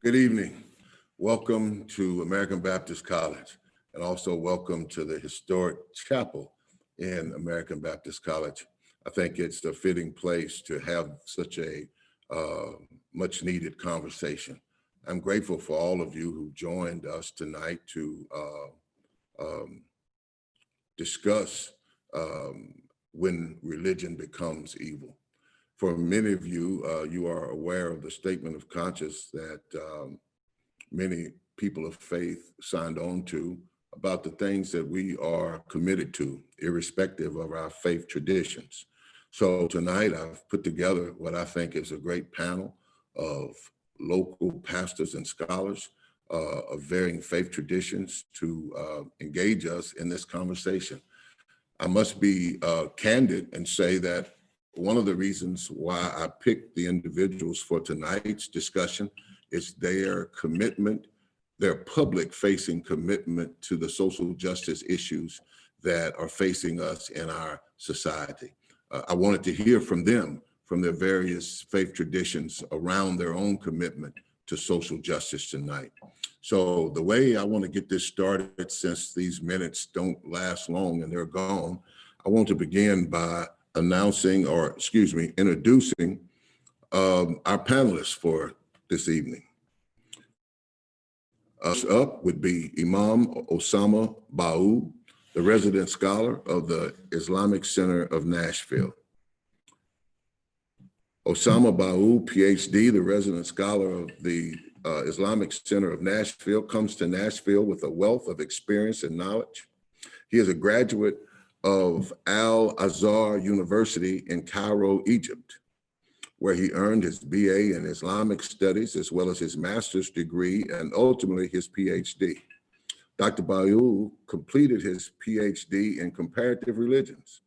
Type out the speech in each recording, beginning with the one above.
Good evening. Welcome to American Baptist College, and also welcome to the historic chapel in American Baptist College. I think it's a fitting place to have such a much needed conversation. I'm grateful for all of you who joined us tonight to discuss when religion becomes evil. For many of you, you are aware of the statement of conscience that many people of faith signed on to about the things that we are committed to, irrespective of our faith traditions. So tonight I've put together what I think is a great panel of local pastors and scholars of varying faith traditions to engage us in this conversation. I must be candid and say that one of the reasons why I picked the individuals for tonight's discussion is their commitment, their public-facing commitment to the social justice issues that are facing us in our society. I wanted to hear from them, from their various faith traditions around their own commitment to social justice tonight. So the way I want to get this started, since these minutes don't last long and they're gone, I want to begin by introducing our panelists for this evening. Up would be Imam Ossama Bahloul, the resident scholar of the Islamic Center of Nashville. Ossama Bahloul, PhD, the resident scholar of the Islamic Center of Nashville, comes to Nashville with a wealth of experience and knowledge. He is a graduate of Al-Azhar University in Cairo, Egypt, where he earned his BA in Islamic studies, as well as his master's degree and ultimately his PhD. Dr. Bahloul completed his PhD in comparative religions.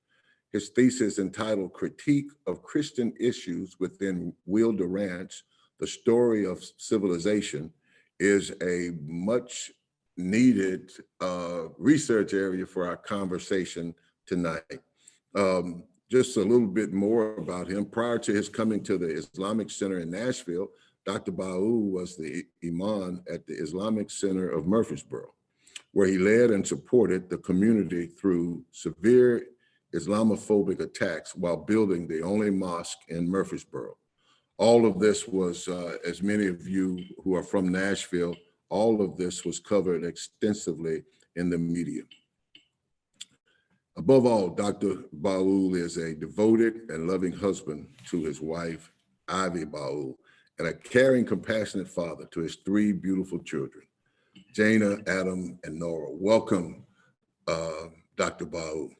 His thesis, entitled Critique of Christian Issues Within Will Durant's The Story of Civilization, is a much needed research area for our conversation tonight. Just a little bit more about him. Prior to his coming to the Islamic Center in Nashville, Dr. Bahloul was the Imam at the Islamic Center of Murfreesboro, where he led and supported the community through severe Islamophobic attacks while building the only mosque in Murfreesboro. All of this was, as many of you who are from Nashville, all of this was covered extensively in the media. Above all, Dr. Bahloul is a devoted and loving husband to his wife, Ivy Bahloul, and a caring, compassionate father to his three beautiful children, Jana, Adam, and Nora. Welcome, Dr. Bahloul.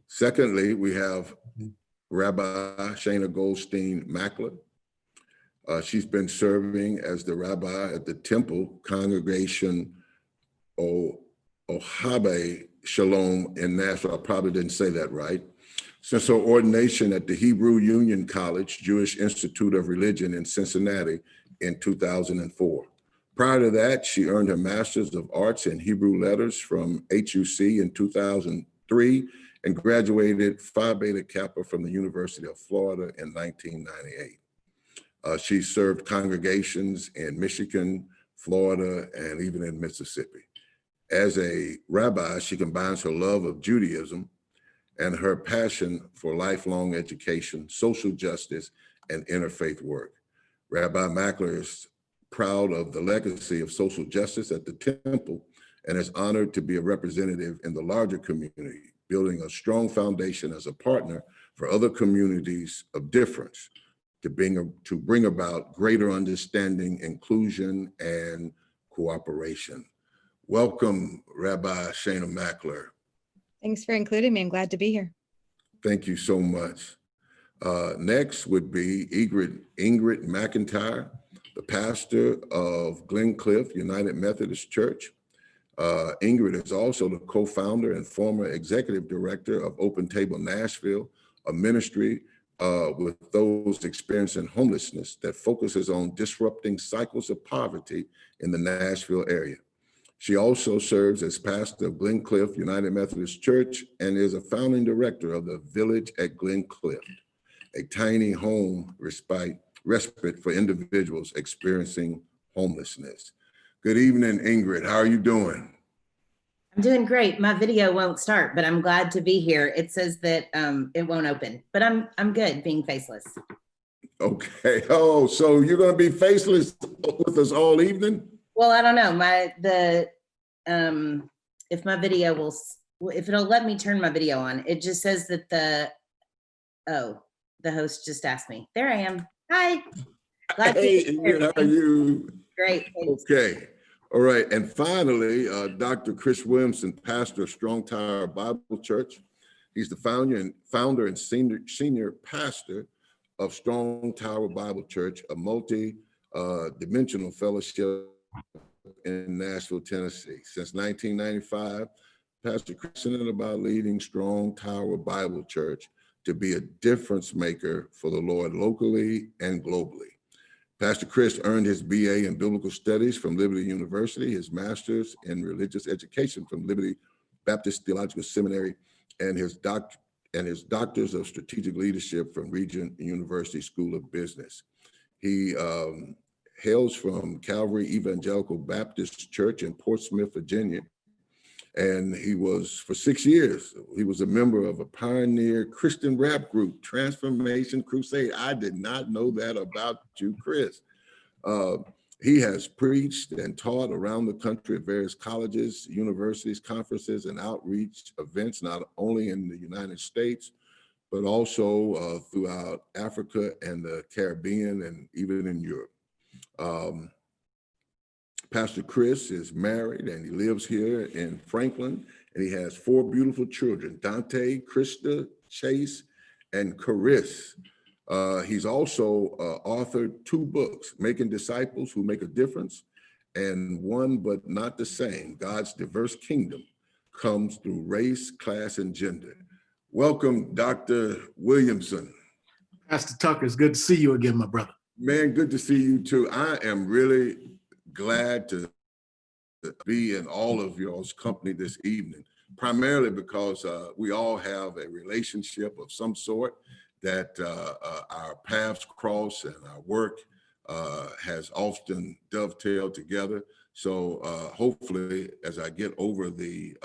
Secondly, we have Rabbi Shana Goldstein Mackler. She's been serving as the rabbi at the Temple Congregation Ohabai Sholom in Nashville. I probably didn't say that right. Since her ordination at the Hebrew Union College Jewish Institute of Religion in Cincinnati in 2004. Prior to that, she earned her Master's of Arts in Hebrew Letters from HUC in 2003 and graduated Phi Beta Kappa from the University of Florida in 1998. She served congregations in Michigan, Florida, and even in Mississippi. As a rabbi, she combines her love of Judaism and her passion for lifelong education, social justice, and interfaith work. Rabbi Mackler is proud of the legacy of social justice at the Temple and is honored to be a representative in the larger community, building a strong foundation as a partner for other communities of difference to bring about greater understanding, inclusion, and cooperation. Welcome, Rabbi Shana Mackler. Thanks for including me. I'm glad to be here. Thank you so much. Next would be Ingrid McIntyre, the pastor of Glencliff United Methodist Church. Ingrid is also the co-founder and former executive director of Open Table Nashville, a ministry with those experiencing homelessness that focuses on disrupting cycles of poverty in the Nashville area. She also serves as pastor of Glencliff United Methodist Church and is a founding director of the Village at Glencliff, a tiny home respite for individuals experiencing homelessness. Good evening, Ingrid. How are you doing? I'm doing great. My video won't start, but I'm glad to be here. It says that it won't open, but I'm good being faceless. Okay. Oh, so you're going to be faceless with us all evening? Well, I don't know. If my video if it'll let me turn my video on. It just says that the host just asked me. There I am. Hi. Glad Hey, to be Ingrid, here. how are you? Great. Thanks. Okay. All right. And finally, Dr. Chris Williamson, pastor of Strong Tower Bible Church. He's the founder and senior pastor of Strong Tower Bible Church, a multi-dimensional fellowship in Nashville, Tennessee. Since 1995, Pastor Chris is about leading Strong Tower Bible Church to be a difference maker for the Lord locally and globally. Pastor Chris earned his BA in Biblical Studies from Liberty University, his master's in Religious Education from Liberty Baptist Theological Seminary, and his doctors of Strategic Leadership from Regent University School of Business. He hails from Calvary Evangelical Baptist Church in Portsmouth, Virginia, and he was, for 6 years, he was a member of a pioneer Christian rap group, Transformation Crusade. I did not know that about you, Chris. He has preached and taught around the country at various colleges, universities, conferences, and outreach events, not only in the United States, but also throughout Africa and the Caribbean and even in Europe. Pastor Chris is married and he lives here in Franklin, and he has 4 beautiful children, Dante, Krista, Chase, and Caris. He's also authored 2 books, Making Disciples Who Make a Difference, and One But Not the Same, God's Diverse Kingdom Comes Through Race, Class, and Gender. Welcome, Dr. Williamson. Pastor Tucker, it's good to see you again, my brother. Man, good to see you too. I am really glad to be in all of y'all's company this evening, primarily because we all have a relationship of some sort that our paths cross and our work has often dovetailed together. So hopefully, as I get over the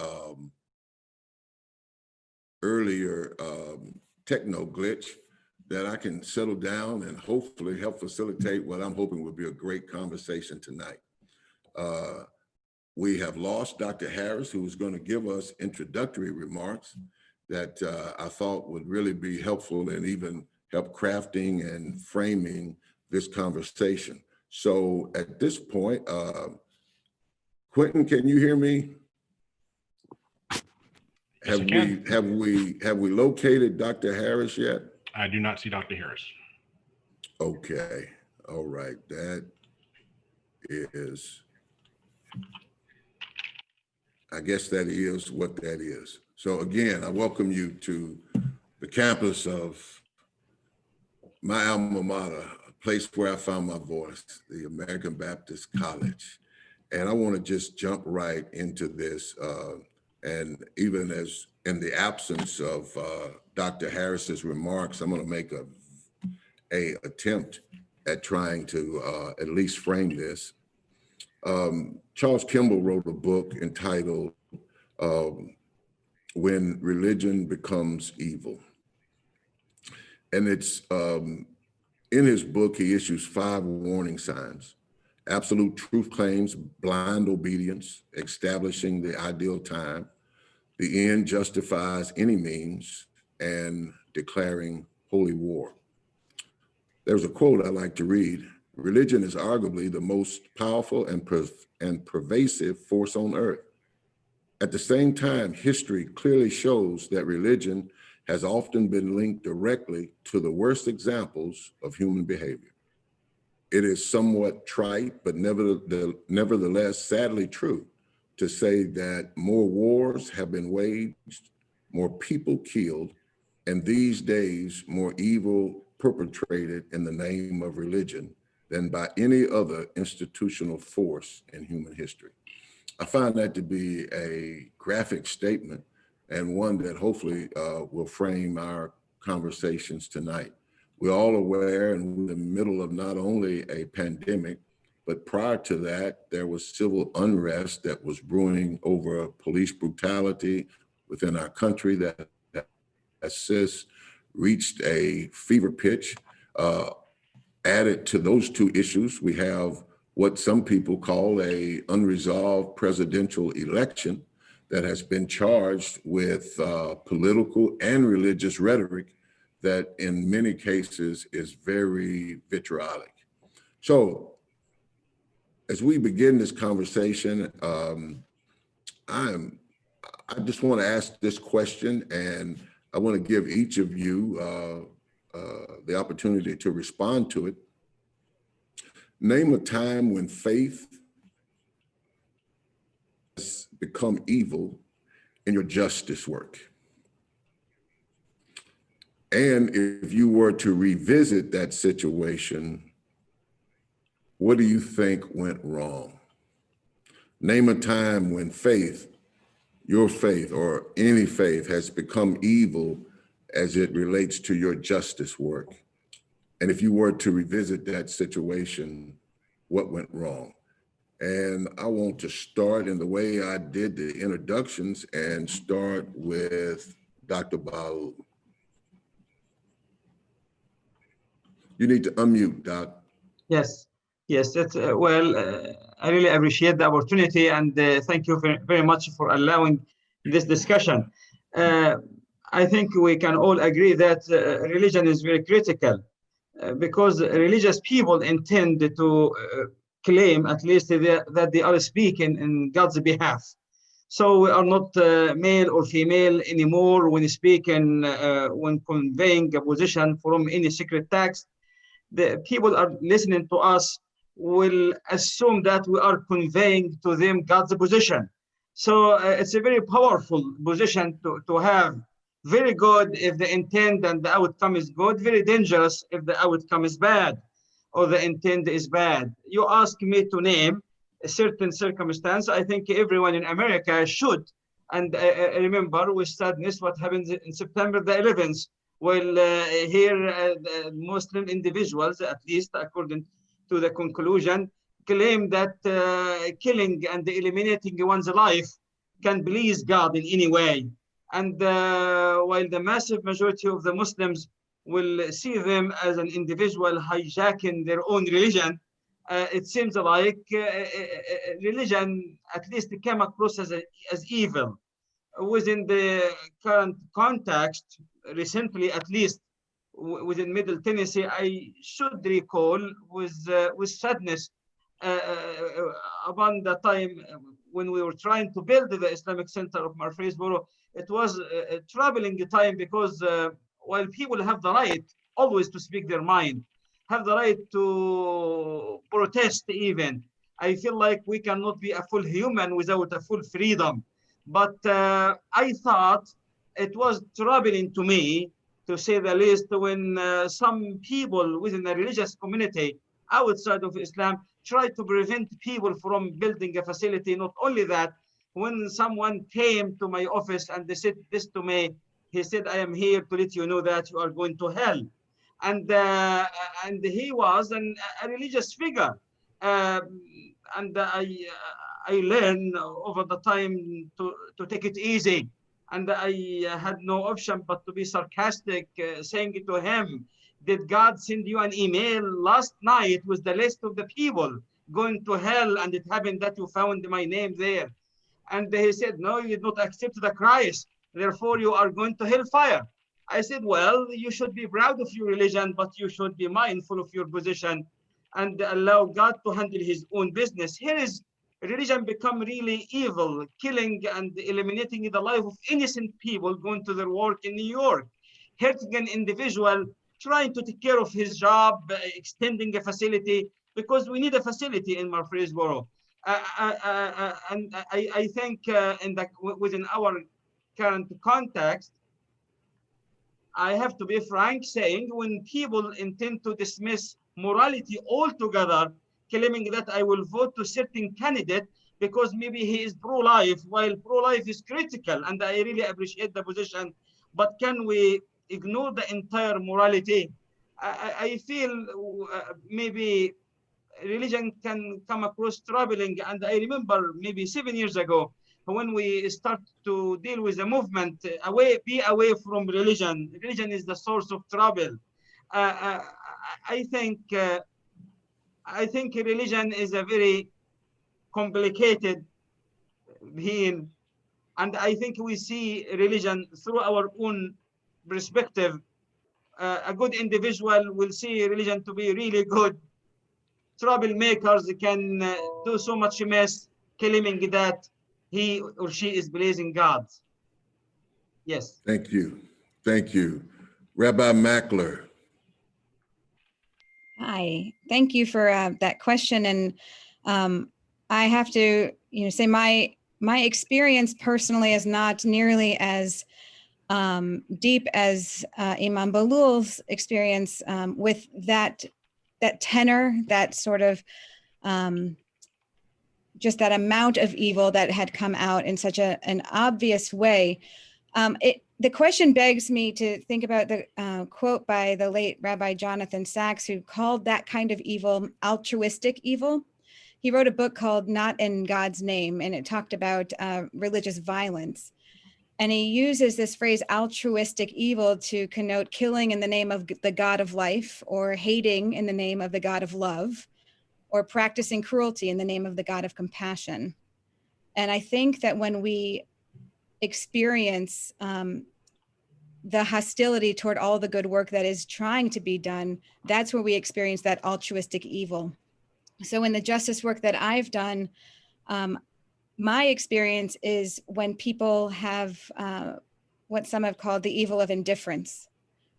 earlier techno glitch, that I can settle down and hopefully help facilitate what I'm hoping will be a great conversation tonight. We have lost Dr. Harris, who is going to give us introductory remarks that I thought would really be helpful and even help crafting and framing this conversation. So at this point, Quentin, can you hear me? Yes, Have we located Dr. Harris yet? I do not see Dr. Harris. Okay, all right, that is, I guess that is what that is. So again, I welcome you to the campus of my alma mater, a place where I found my voice, the American Baptist College. And I want to just jump right into this. And even as in the absence of Dr. Harris's remarks, I'm going to make a attempt at trying to at least frame this. Charles Kimball wrote a book entitled When Religion Becomes Evil. And it's in his book, he issues 5 warning signs: absolute truth claims, blind obedience, establishing the ideal time, the end justifies any means, and declaring holy war. There's a quote I like to read: religion is arguably the most powerful and pervasive force on earth. At the same time, history clearly shows that religion has often been linked directly to the worst examples of human behavior. It is somewhat trite, but nevertheless sadly true to say that more wars have been waged, more people killed, and these days more evil perpetrated in the name of religion than by any other institutional force in human history. I find that to be a graphic statement, and one that hopefully will frame our conversations tonight. We're all aware, and we're in the middle of not only a pandemic, But prior to that, there was civil unrest that was brewing over police brutality within our country that has since reached a fever pitch. Added to those two issues, we have what some people call a unresolved presidential election that has been charged with political and religious rhetoric that in many cases is very vitriolic. So as we begin this conversation, I just want to ask this question, and I want to give each of you the opportunity to respond to it. Name a time when faith has become evil in your justice work. And if you were to revisit that situation, what do you think went wrong? Name a time when faith, your faith or any faith, has become evil as it relates to your justice work. And if you were to revisit that situation, what went wrong? And I want to start in the way I did the introductions and start with Dr. Bahloul. You need to unmute, Doc. Yes, that's I really appreciate the opportunity, and thank you very much for allowing this discussion. I think we can all agree that religion is very critical because religious people intend to claim at least that they are speaking in God's behalf. So we are not male or female anymore when speaking, when conveying a position from any secret text. The people are listening to us will assume that we are conveying to them God's position. So it's a very powerful position to have. Very good if the intent and the outcome is good, very dangerous if the outcome is bad or the intent is bad. You ask me to name a certain circumstance. I think everyone in America should. And remember with sadness what happened in September the 11th. Well, here Muslim individuals, at least according to the conclusion, claim that killing and eliminating one's life can please God in any way. And while the massive majority of the Muslims will see them as an individual hijacking their own religion, it seems like religion at least came across as evil. Within the current context, recently at least within Middle Tennessee, I should recall with sadness upon the time when we were trying to build the Islamic Center of Murfreesboro. It was a troubling time because while people have the right always to speak their mind, have the right to protest even, I feel like we cannot be a full human without a full freedom. But I thought it was troubling to me, to say the least, when some people within the religious community outside of Islam try to prevent people from building a facility. Not only that, when someone came to my office and they said this to me, he said, I am here to let you know that you are going to hell. And he was a religious figure. And I learned over the time to take it easy. And I had no option but to be sarcastic, saying to him, did God send you an email last night with the list of the people going to hell, and it happened that you found my name there? And he said, no, you did not accept the Christ, therefore you are going to hellfire. I said, well, you should be proud of your religion, but you should be mindful of your position and allow God to handle his own business. Here is religion become really evil, killing and eliminating the life of innocent people going to their work in New York, hurting an individual, trying to take care of his job, extending a facility, because we need a facility in Murfreesboro. And I think within our current context, I have to be frank saying when people intend to dismiss morality altogether, claiming that I will vote to certain candidate because maybe he is pro-life, while pro-life is critical, and I really appreciate the position, but can we ignore the entire morality? I feel maybe religion can come across troubling. And I remember maybe 7 years ago, when we start to deal with the movement, be away from religion. Religion is the source of trouble. I think religion is a very complicated being, and I think we see religion through our own perspective. A good individual will see religion to be really good. Troublemakers can do so much mess, claiming that he or she is praising God. Yes. Thank you. Thank you. Rabbi Mackler. Hi, thank you for that question. And I have to, say my experience personally is not nearly as deep as Imam Bahloul's experience with that tenor, that sort of just that amount of evil that had come out in such an obvious way. The question begs me to think about the quote by the late Rabbi Jonathan Sachs, who called that kind of evil altruistic evil. He wrote a book called Not in God's Name, and it talked about religious violence. And he uses this phrase altruistic evil to connote killing in the name of the God of life, or hating in the name of the God of love, or practicing cruelty in the name of the God of compassion. And I think that when we experience the hostility toward all the good work that is trying to be done, that's where we experience that altruistic evil. So in the justice work that I've done, my experience is when people have what some have called the evil of indifference,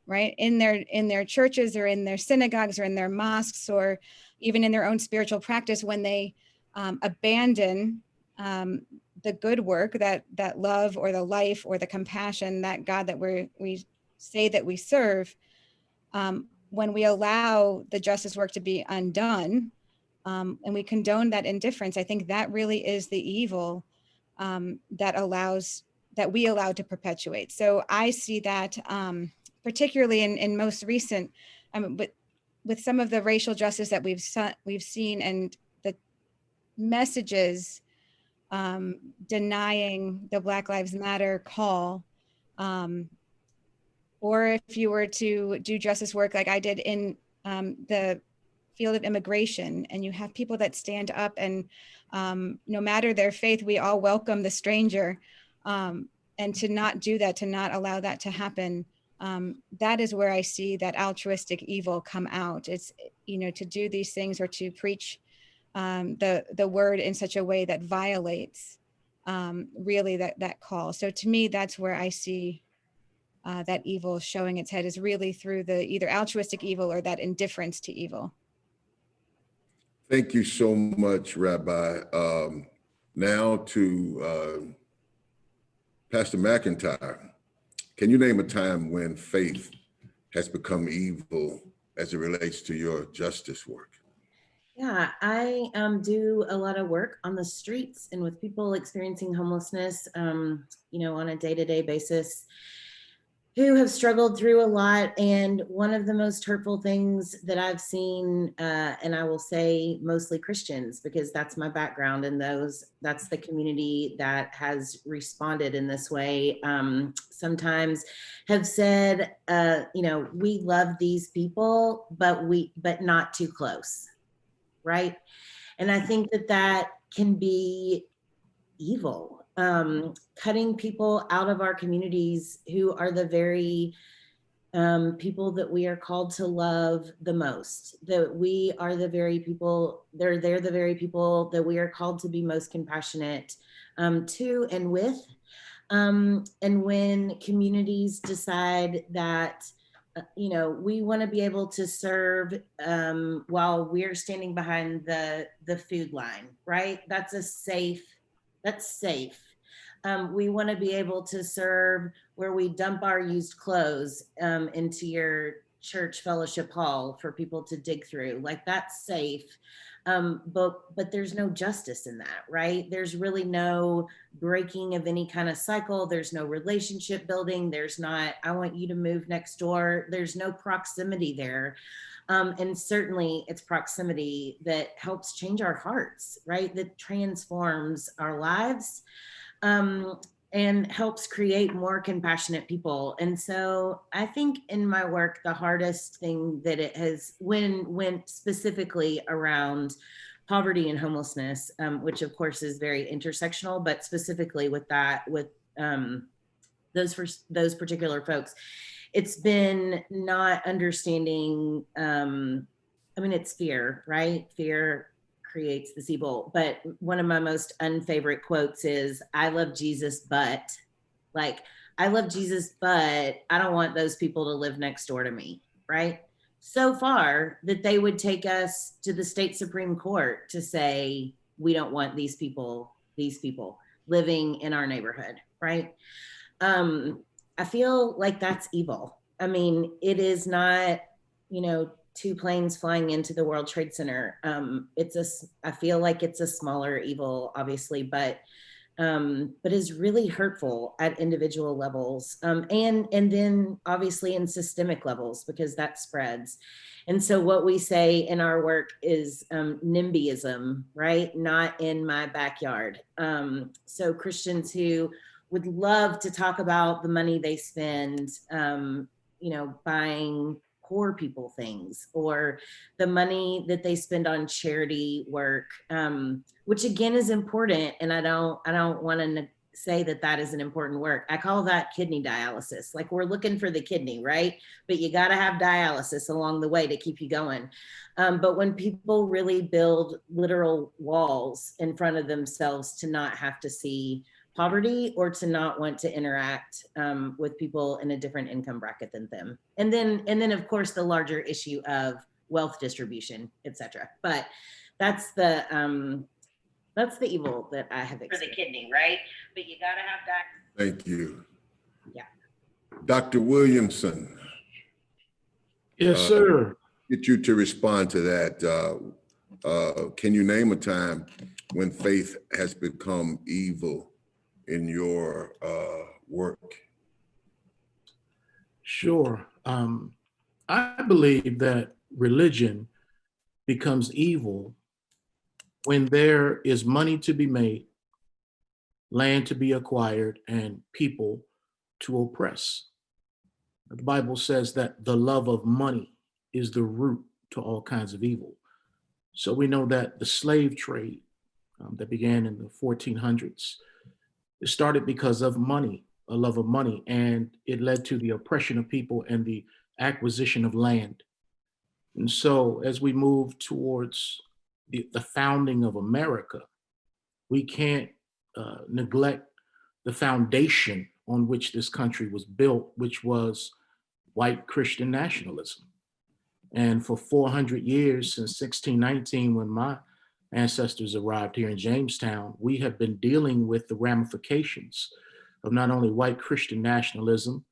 right? In their churches or in their synagogues or in their mosques or even in their own spiritual practice, when they abandon the good work, that love or the life or the compassion, that God that we say that we serve, when we allow the justice work to be undone, and we condone that indifference, I think that really is the evil that we allow to perpetuate. So I see that particularly in most recent, but with some of the racial justice that we've seen, and the messages denying the Black Lives Matter call, or if you were to do justice work like I did in the field of immigration, and you have people that stand up and no matter their faith, we all welcome the stranger, and to not do that, to not allow that to happen, that is where I see that altruistic evil come out. It's, to do these things or to preach the word in such a way that violates really that call. So to me, that's where I see that evil showing its head, is really through the either altruistic evil or that indifference to evil. Thank you so much, Rabbi. Now to Pastor McIntyre. Can you name a time when faith has become evil as it relates to your justice work? Yeah, I do a lot of work on the streets and with people experiencing homelessness, on a day-to-day basis, who have struggled through a lot. And one of the most hurtful things that I've seen, and I will say mostly Christians, because that's my background, and that's the community that has responded in this way, sometimes have said, we love these people, but not too close, right? And I think that can be evil. Cutting people out of our communities who are the very people that we are called to love the most, that we are the very people, they're the very people that we are called to be most compassionate to and with. And when communities decide that, we want to be able to serve while we're standing behind the food line, right? That's safe. We want to be able to serve where we dump our used clothes into your church fellowship hall for people to dig through. Like, that's safe. But there's no justice in that, right? There's really no breaking of any kind of cycle. There's no relationship building. There's not, I want you to move next door. There's no proximity there. And certainly it's proximity that helps change our hearts, right? That transforms our lives. And helps create more compassionate people. And so I think in my work, the hardest thing that it has went specifically around poverty and homelessness, which of course is very intersectional, but specifically with that, with those particular folks, it's been not understanding, I mean, it's fear, right? Fear creates this evil. But one of my most unfavorite quotes is, I love Jesus, but like, I love Jesus, but I don't want those people to live next door to me, right? So far that they would take us to the state Supreme Court to say, we don't want these people living in our neighborhood, right? I feel like that's evil. I mean, it is not, you know, two planes flying into the World Trade Center. I feel like it's a smaller evil, obviously, but is really hurtful at individual levels, and then obviously in systemic levels, because that spreads. And so what we say in our work is NIMBYism, right? Not in my backyard. So Christians who would love to talk about the money they spend, you know, buying poor people things, or the money that they spend on charity work, which again is important. And I don't want to say that that isn't important work. I call that kidney dialysis. Like, we're looking for the kidney, right? But you got to have dialysis along the way to keep you going. But when people really build literal walls in front of themselves to not have to see poverty, or to not want to interact with people in a different income bracket than them. And then of course the larger issue of wealth distribution, etc. But that's the evil that I have experienced. For the kidney, right? But you gotta have that. Thank you. Yeah. Dr. Williamson. Yes, sir. Get you to respond to that. Can you name a time when faith has become evil in your work? Sure. I believe that religion becomes evil when there is money to be made, land to be acquired, and people to oppress. The Bible says that the love of money is the root to all kinds of evil. So we know that the slave trade that began in the 1400s, it started because of money, a love of money, and it led to the oppression of people and the acquisition of land. And so as we move towards the founding of America, we can't neglect the foundation on which this country was built, which was white Christian nationalism. And for 400 years, since 1619, when my ancestors arrived here in Jamestown, we have been dealing with the ramifications of not only white Christian nationalism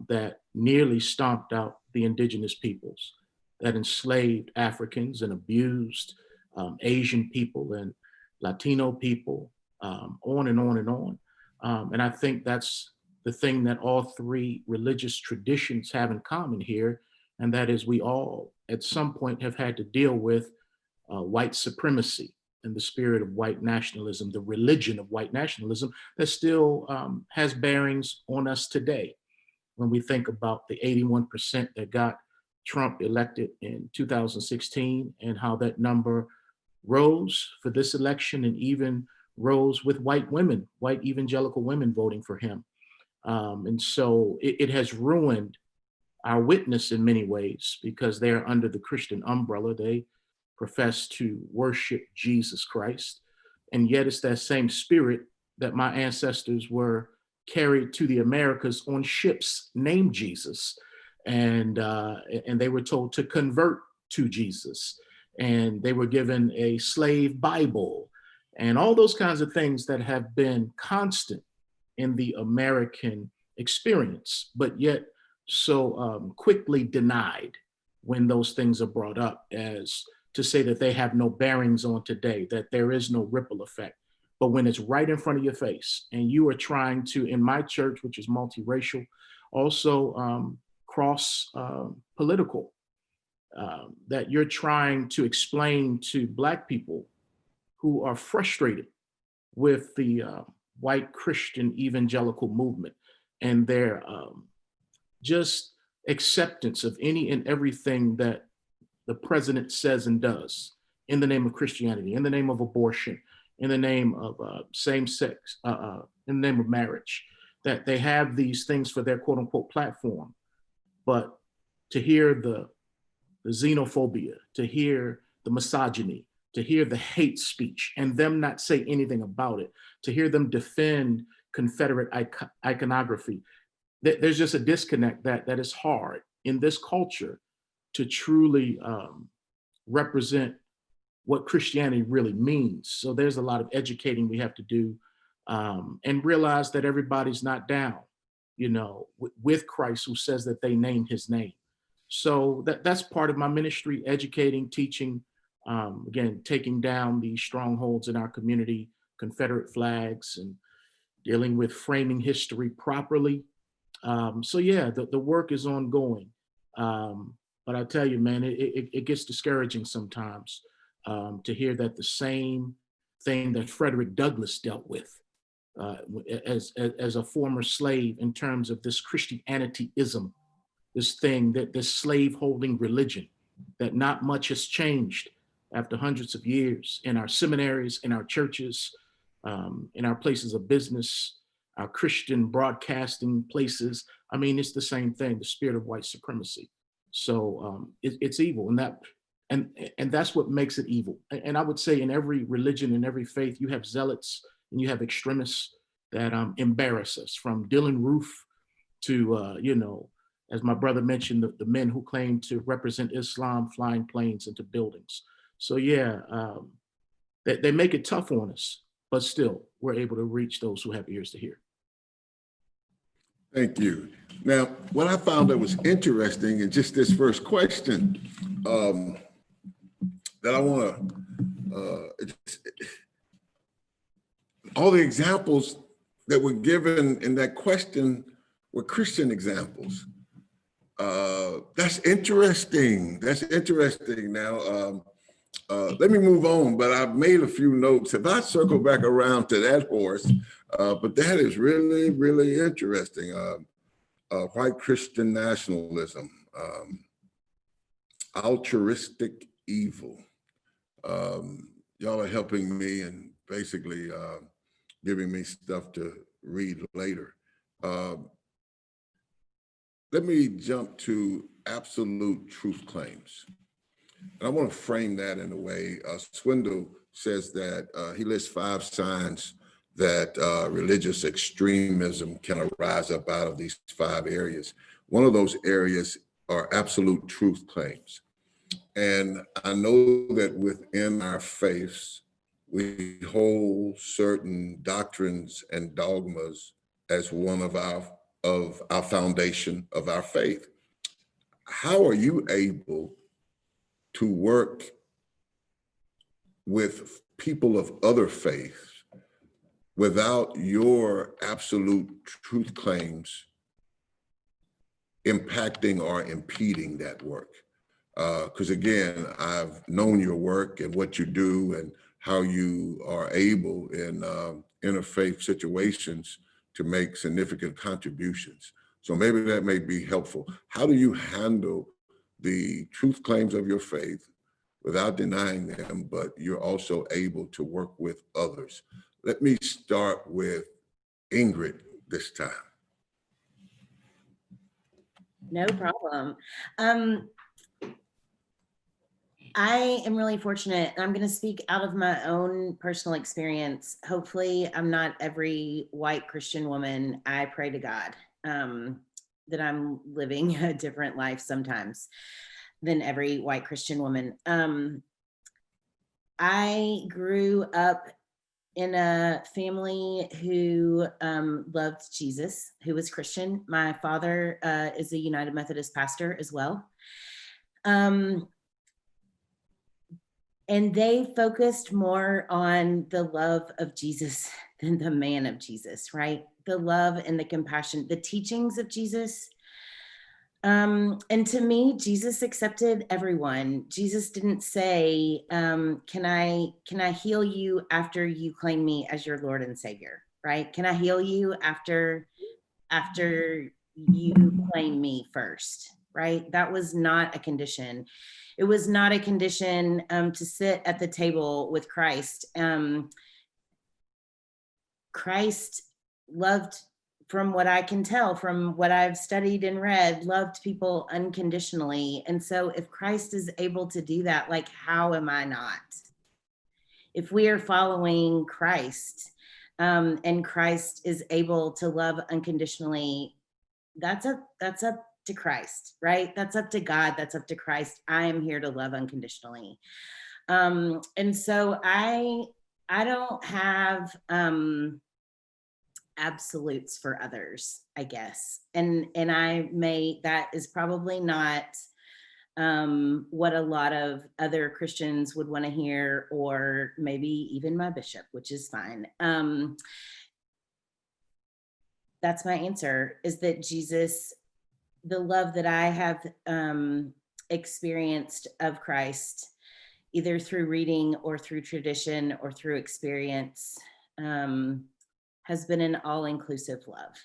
that nearly stomped out the indigenous peoples, that enslaved Africans and abused Asian people and Latino people, on and on and on. And I think that's the thing that all three religious traditions have in common here, and that is we all at some point have had to deal with white supremacy and the spirit of white nationalism, the religion of white nationalism that still has bearings on us today. When we think about the 81% that got Trump elected in 2016 and how that number rose for this election, and even rose with white women, white evangelical women voting for him. And so it has ruined our witness in many ways, because they are under the Christian umbrella. They profess to worship Jesus Christ. And yet it's that same spirit that my ancestors were carried to the Americas on ships named Jesus. And they were told to convert to Jesus. And they were given a slave Bible and all those kinds of things that have been constant in the American experience, but yet so quickly denied when those things are brought up, as to say that they have no bearings on today, that there is no ripple effect. But when it's right in front of your face and you are trying to, in my church, which is multiracial, also cross political, that you're trying to explain to Black people who are frustrated with the white Christian evangelical movement and their just acceptance of any and everything that the president says and does in the name of Christianity, in the name of abortion, in the name of same sex, in the name of marriage, that they have these things for their quote unquote platform. But to hear the xenophobia, to hear the misogyny, to hear the hate speech and them not say anything about it, to hear them defend Confederate iconography, there's just a disconnect that is hard in this culture to truly represent what Christianity really means. So there's a lot of educating we have to do, and realize that everybody's not down, with Christ, who says that they name his name. So that's part of my ministry, educating, teaching, again, taking down these strongholds in our community, Confederate flags, and dealing with framing history properly. So yeah, the work is ongoing. But I tell you, man, it gets discouraging sometimes to hear that the same thing that Frederick Douglass dealt with as a former slave in terms of this Christianityism, this thing, that this slave holding religion, that not much has changed after hundreds of years in our seminaries, in our churches, in our places of business, our Christian broadcasting places. I mean, it's the same thing, the spirit of white supremacy. So it's evil, and that's what makes it evil. And I would say in every religion, in every faith, you have zealots and you have extremists that embarrass us, from Dylan Roof to, as my brother mentioned, the men who claim to represent Islam flying planes into buildings. So yeah, they make it tough on us, but still we're able to reach those who have ears to hear. Thank you. Now, what I found that was interesting in just this first question, that I want to, all the examples that were given in that question were Christian examples. That's interesting. That's interesting. Now, let me move on, but I've made a few notes. If I circle back around to that horse, but that is really, really interesting. White Christian nationalism, altruistic evil. Y'all are helping me and basically giving me stuff to read later. Let me jump to absolute truth claims. And I want to frame that in a way. Swindle says that he lists 5 signs that religious extremism can arise up out of these 5 areas. One of those areas are absolute truth claims. And I know that within our faiths, we hold certain doctrines and dogmas as one of our foundation of our faith. How are you able to work with people of other faiths without your absolute truth claims impacting or impeding that work? Because again, I've known your work and what you do and how you are able in interfaith situations to make significant contributions. So maybe that may be helpful. How do you handle the truth claims of your faith without denying them, but you're also able to work with others? Let me start with Ingrid this time. No problem. I am really fortunate. I'm going to speak out of my own personal experience. Hopefully, I'm not every white Christian woman. I pray to God that I'm living a different life sometimes than every white Christian woman. I grew up in a family who loved Jesus, who was Christian. My father is a United Methodist pastor as well. And they focused more on the love of Jesus than the man of Jesus, right? The love and the compassion, the teachings of Jesus. And to me, Jesus accepted everyone. Jesus didn't say, can I heal you after you claim me as your Lord and Savior, right? Can I heal you after you claim me first, right? That was not a condition. It was not a condition to sit at the table with Christ. Christ loved, from what I can tell, from what I've studied and read, loved people unconditionally. And so if Christ is able to do that, like, how am I not? If we are following Christ, and Christ is able to love unconditionally, that's up to Christ, right? That's up to God. That's up to Christ. I am here to love unconditionally. And so I don't have absolutes for others, I guess. And that is probably not what a lot of other Christians would want to hear, or maybe even my bishop, which is fine. That's my answer, is that Jesus, the love that I have experienced of Christ, either through reading or through tradition or through experience, has been an all-inclusive love.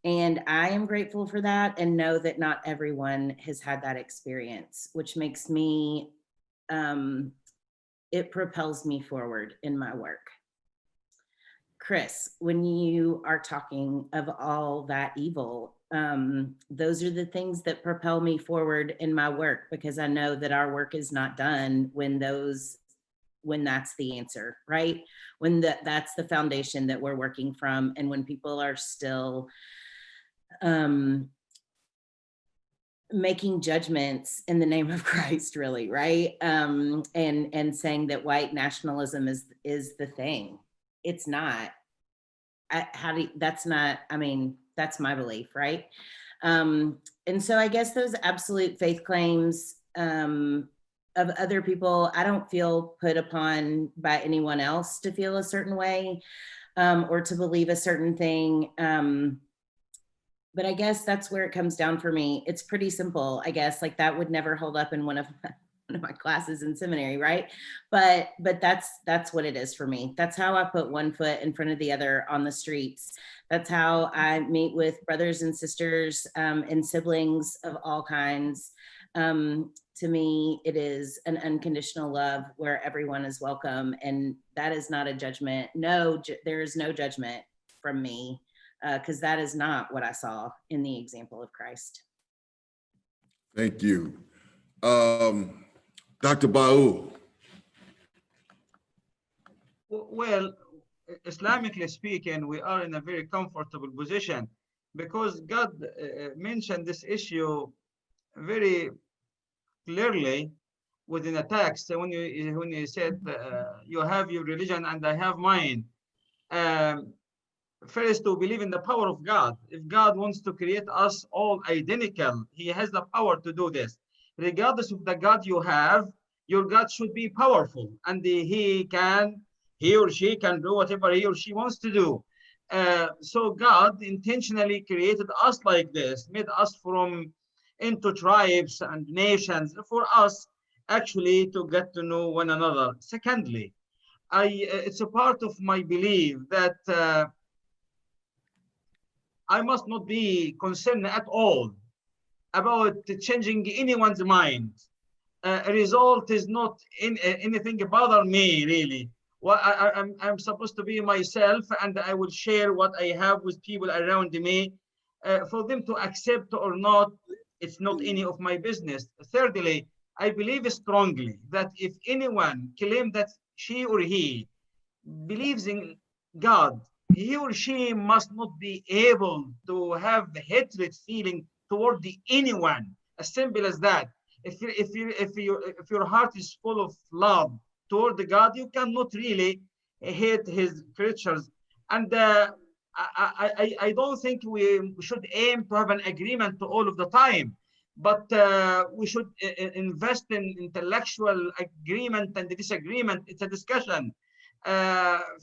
And I am grateful for that, and know that not everyone has had that experience, which makes me, it propels me forward in my work. Chris, when you are talking of all that evil, those are the things that propel me forward in my work, because I know that our work is not done when that's the answer, right? When that's the foundation that we're working from, and when people are still making judgments in the name of Christ, really, right? And saying that white nationalism is the thing. It's not. That's my belief, right? And so I guess those absolute faith claims of other people, I don't feel put upon by anyone else to feel a certain way, or to believe a certain thing. But I guess that's where it comes down for me. It's pretty simple, I guess. Like, that would never hold up in one of my classes in seminary, right? But that's what it is for me. That's how I put one foot in front of the other on the streets. That's how I meet with brothers and sisters and siblings of all kinds. To me, it is an unconditional love where everyone is welcome, and that is not a judgment. No, there is no judgment from me, because that is not what I saw in the example of Christ. Thank you. Dr. Bahloul. Well, Islamically speaking, we are in a very comfortable position, because God mentioned this issue very clearly within a text. When you said, you have your religion and I have mine. First, to believe in the power of God. If God wants to create us all identical, he has the power to do this. Regardless of the God you have, your God should be powerful, and he or she can do whatever he or she wants to do. So God intentionally created us like this, made us into tribes and nations, for us actually to get to know one another. Secondly, it's a part of my belief that I must not be concerned at all about changing anyone's mind. A result is not anything bother me, really. Well, I'm supposed to be myself, and I will share what I have with people around me. For them to accept or not, it's not any of my business. Thirdly, I believe strongly that if anyone claims that she or he believes in God, he or she must not be able to have hatred feeling toward anyone. As simple as that. If your heart is full of love toward the God, you cannot really hate his creatures. And I don't think we should aim to have an agreement all of the time, but we should invest in intellectual agreement and disagreement. It's a discussion.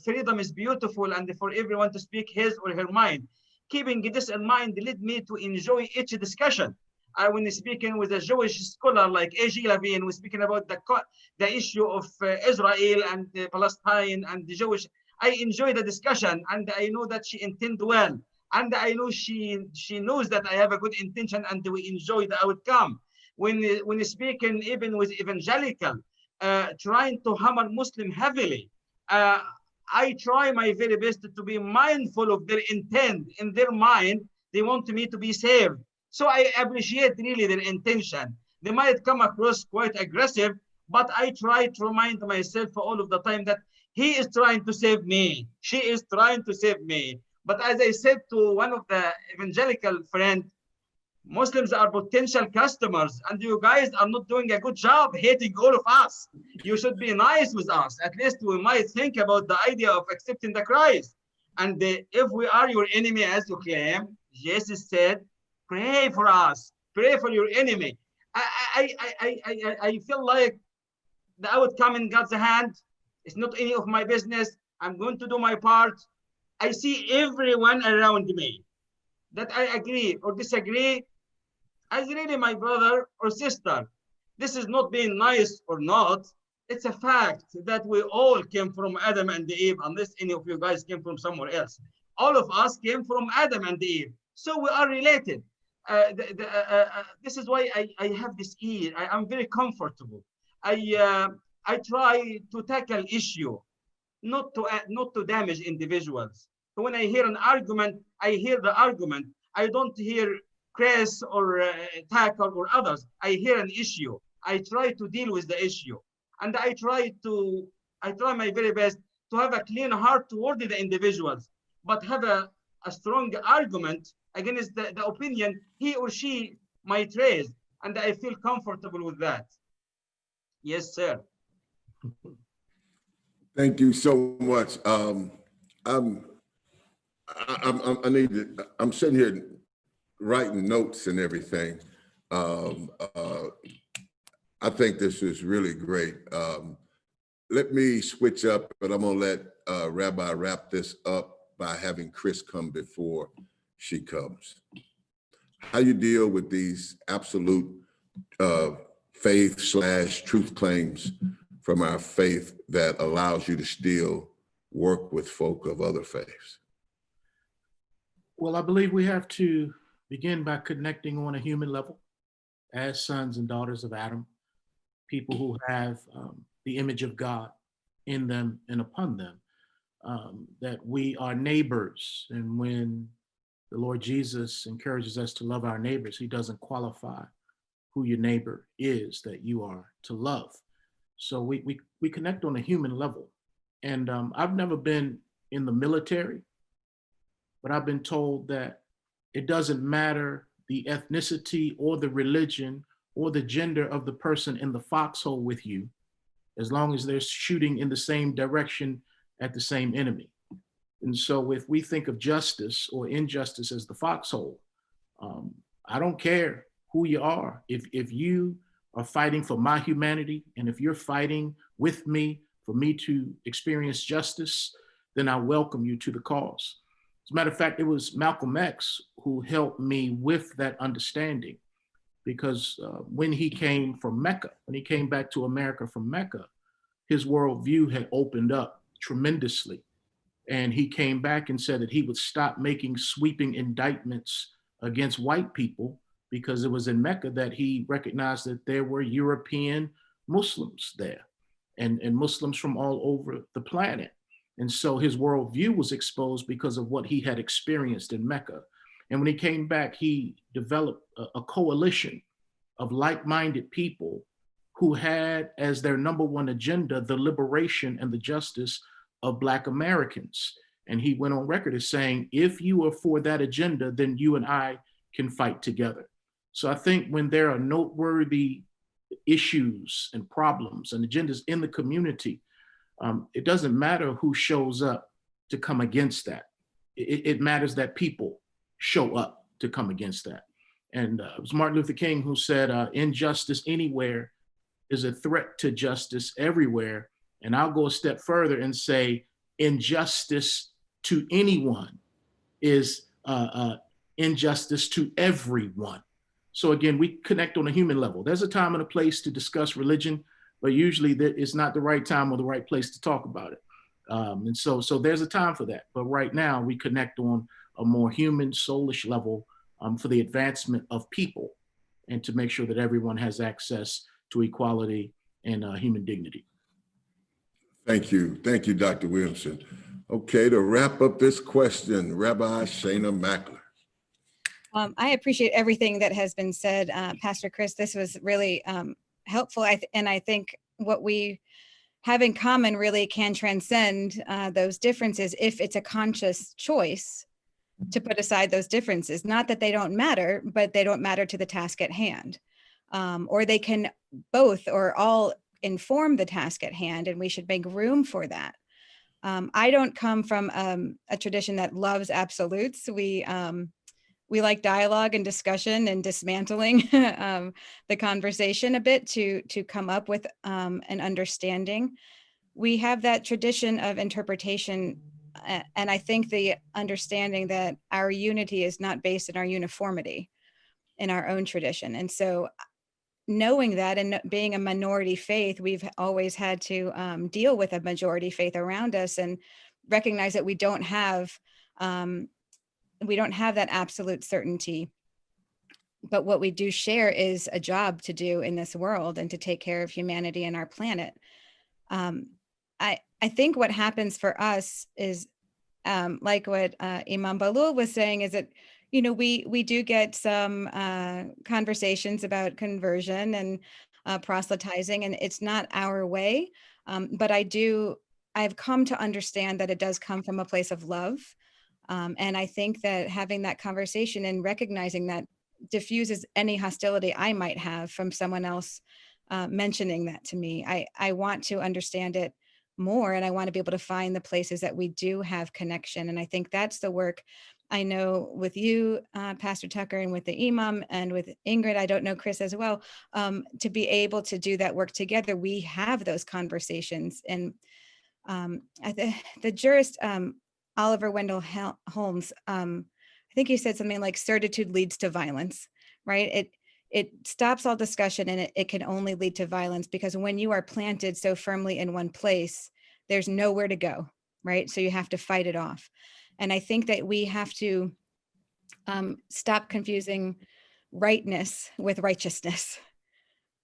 Freedom is beautiful, and for everyone to speak his or her mind. Keeping this in mind led me to enjoy each discussion. When speaking with a Jewish scholar like A.G. Levine, we're speaking about the issue of Israel and Palestine and the Jewish. I enjoy the discussion, and I know that she intends well, and I know she knows that I have a good intention, and we enjoy the outcome. When speaking even with evangelical, trying to hammer Muslim heavily, I try my very best to be mindful of their intent. In their mind, they want me to be saved. So I appreciate really their intention. They might come across quite aggressive, but I try to remind myself all of the time that he is trying to save me. She is trying to save me. But as I said to one of the evangelical friends, Muslims are potential customers, and you guys are not doing a good job hating all of us. You should be nice with us. At least we might think about the idea of accepting the Christ. And if we are your enemy, as you claim, Jesus said, pray for us, pray for your enemy. I feel like the outcome in God's hand. It's not any of my business. I'm going to do my part. I see everyone around me that I agree or disagree as really my brother or sister. This is not being nice or not. It's a fact that we all came from Adam and Eve, unless any of you guys came from somewhere else. All of us came from Adam and Eve. So we are related. This is why I have this ease. I'm very comfortable. I try to tackle issue, not to damage individuals. So when I hear an argument, I hear the argument. I don't hear Chris or Tucker or others. I hear an issue. I try to deal with the issue, and I try my very best to have a clean heart toward the individuals, but have a strong argument against the opinion he or she might raise, and I feel comfortable with that. Yes, sir. Thank you so much. I'm sitting here writing notes and everything. I think this is really great. Let me switch up, but I'm gonna let Rabbi wrap this up by having Chris come before she comes. How you deal with these absolute faith/truth claims from our faith that allows you to still work with folk of other faiths? Well, I believe we have to begin by connecting on a human level as sons and daughters of Adam, people who have the image of God in them and upon them, that we are neighbors. And when the Lord Jesus encourages us to love our neighbors, he doesn't qualify who your neighbor is that you are to love. So we connect on a human level. And I've never been in the military, but I've been told that it doesn't matter the ethnicity or the religion or the gender of the person in the foxhole with you, as long as they're shooting in the same direction at the same enemy. And so if we think of justice or injustice as the foxhole, I don't care who you are. If you are fighting for my humanity, and if you're fighting with me for me to experience justice, then I welcome you to the cause. As a matter of fact, it was Malcolm X who helped me with that understanding, because when he came from Mecca, when he came back to America from Mecca, his worldview had opened up tremendously. And he came back and said that he would stop making sweeping indictments against white people, because it was in Mecca that he recognized that there were European Muslims there and Muslims from all over the planet. And so his worldview was exposed because of what he had experienced in Mecca. And when he came back, he developed a coalition of like-minded people who had as their number one agenda the liberation and the justice of Black Americans. And he went on record as saying, if you are for that agenda, then you and I can fight together. So I think when there are noteworthy issues and problems and agendas in the community, it doesn't matter who shows up to come against that. It matters that people show up to come against that. And it was Martin Luther King who said, injustice anywhere is a threat to justice everywhere. And I'll go a step further and say, injustice to anyone is injustice to everyone. So again, we connect on a human level. There's a time and a place to discuss religion, but usually it's not the right time or the right place to talk about it. And so there's a time for that. But right now we connect on a more human, soulish level for the advancement of people and to make sure that everyone has access to equality and human dignity. Thank you. Thank you, Dr. Williamson. Okay, to wrap up this question, Rabbi Shana Mackler. I appreciate everything that has been said, Pastor Chris. This was really helpful. And I think what we have in common really can transcend those differences if it's a conscious choice to put aside those differences. Not that they don't matter, but they don't matter to the task at hand. Or they can both or all inform the task at hand, and we should make room for that. I don't come from a tradition that loves absolutes. We like dialogue and discussion and dismantling the conversation a bit to come up with an understanding. We have that tradition of interpretation, and I think the understanding that our unity is not based in our uniformity in our own tradition. And so knowing that and being a minority faith, we've always had to deal with a majority faith around us and recognize that we don't have that absolute certainty. But what we do share is a job to do in this world and to take care of humanity and our planet. I think what happens for us is like what Imam Bahloul was saying, is that, you know, we do get some conversations about conversion and proselytizing, and it's not our way. But I've come to understand that it does come from a place of love. And I think that having that conversation and recognizing that diffuses any hostility I might have from someone else mentioning that to me. I want to understand it more, and I want to be able to find the places that we do have connection. And I think that's the work I know with you, Pastor Tucker, and with the Imam, and with Ingrid. I don't know Chris as well. To be able to do that work together, we have those conversations. And the jurist, Oliver Wendell Holmes, I think he said something like certitude leads to violence, right? It stops all discussion, and it can only lead to violence, because when you are planted so firmly in one place, there's nowhere to go, right? So you have to fight it off. And I think that we have to stop confusing rightness with righteousness.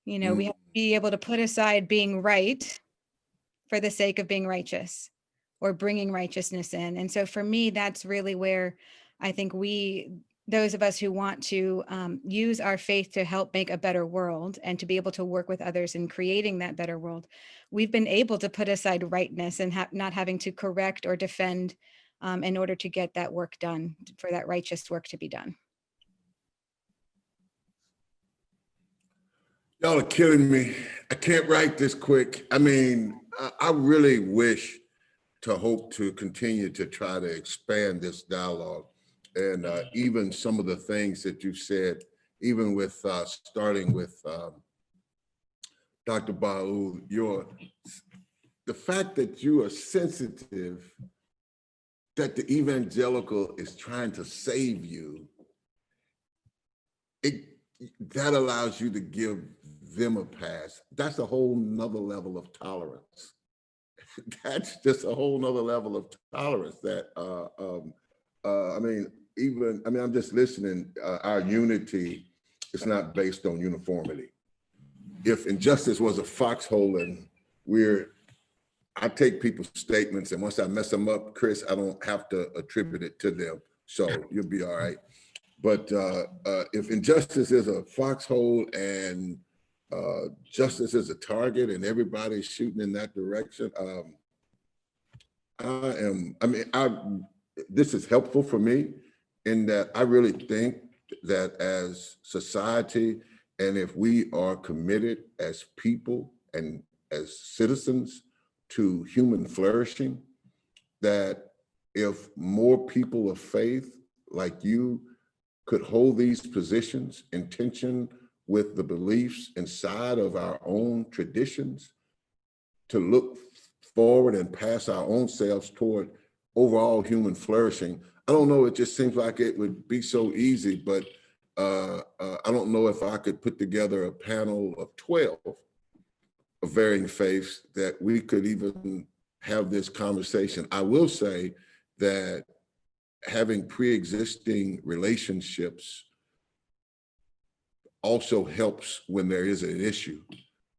You know, we have to be able to put aside being right for the sake of being righteous, or bringing righteousness in. And so for me, that's really where I think those of us who want to use our faith to help make a better world and to be able to work with others in creating that better world, we've been able to put aside rightness and not having to correct or defend in order to get that work done, for that righteous work to be done. Y'all are killing me. I can't write this quick. I mean, I really wish to hope to continue to try to expand this dialogue. And even some of the things that you said, even with starting with Dr. Bahloul, the fact that you are sensitive that the evangelical is trying to save you, that allows you to give them a pass. That's a whole nother level of tolerance. That's just a whole nother level of tolerance that, I'm just listening. Our unity is not based on uniformity. If injustice was a foxhole and I take people's statements, and once I mess them up, Chris, I don't have to attribute it to them. So you'll be all right. But if injustice is a foxhole and justice is a target and everybody's shooting in that direction, this is helpful for me in that I really think that as society, and if we are committed as people and as citizens to human flourishing, that if more people of faith like you could hold these positions in tension with the beliefs inside of our own traditions, to look forward and pass our own selves toward overall human flourishing, I don't know, it just seems like it would be so easy, but I don't know if I could put together a panel of 12 of varying faiths that we could even have this conversation. I will say that having pre-existing relationships also helps when there is an issue,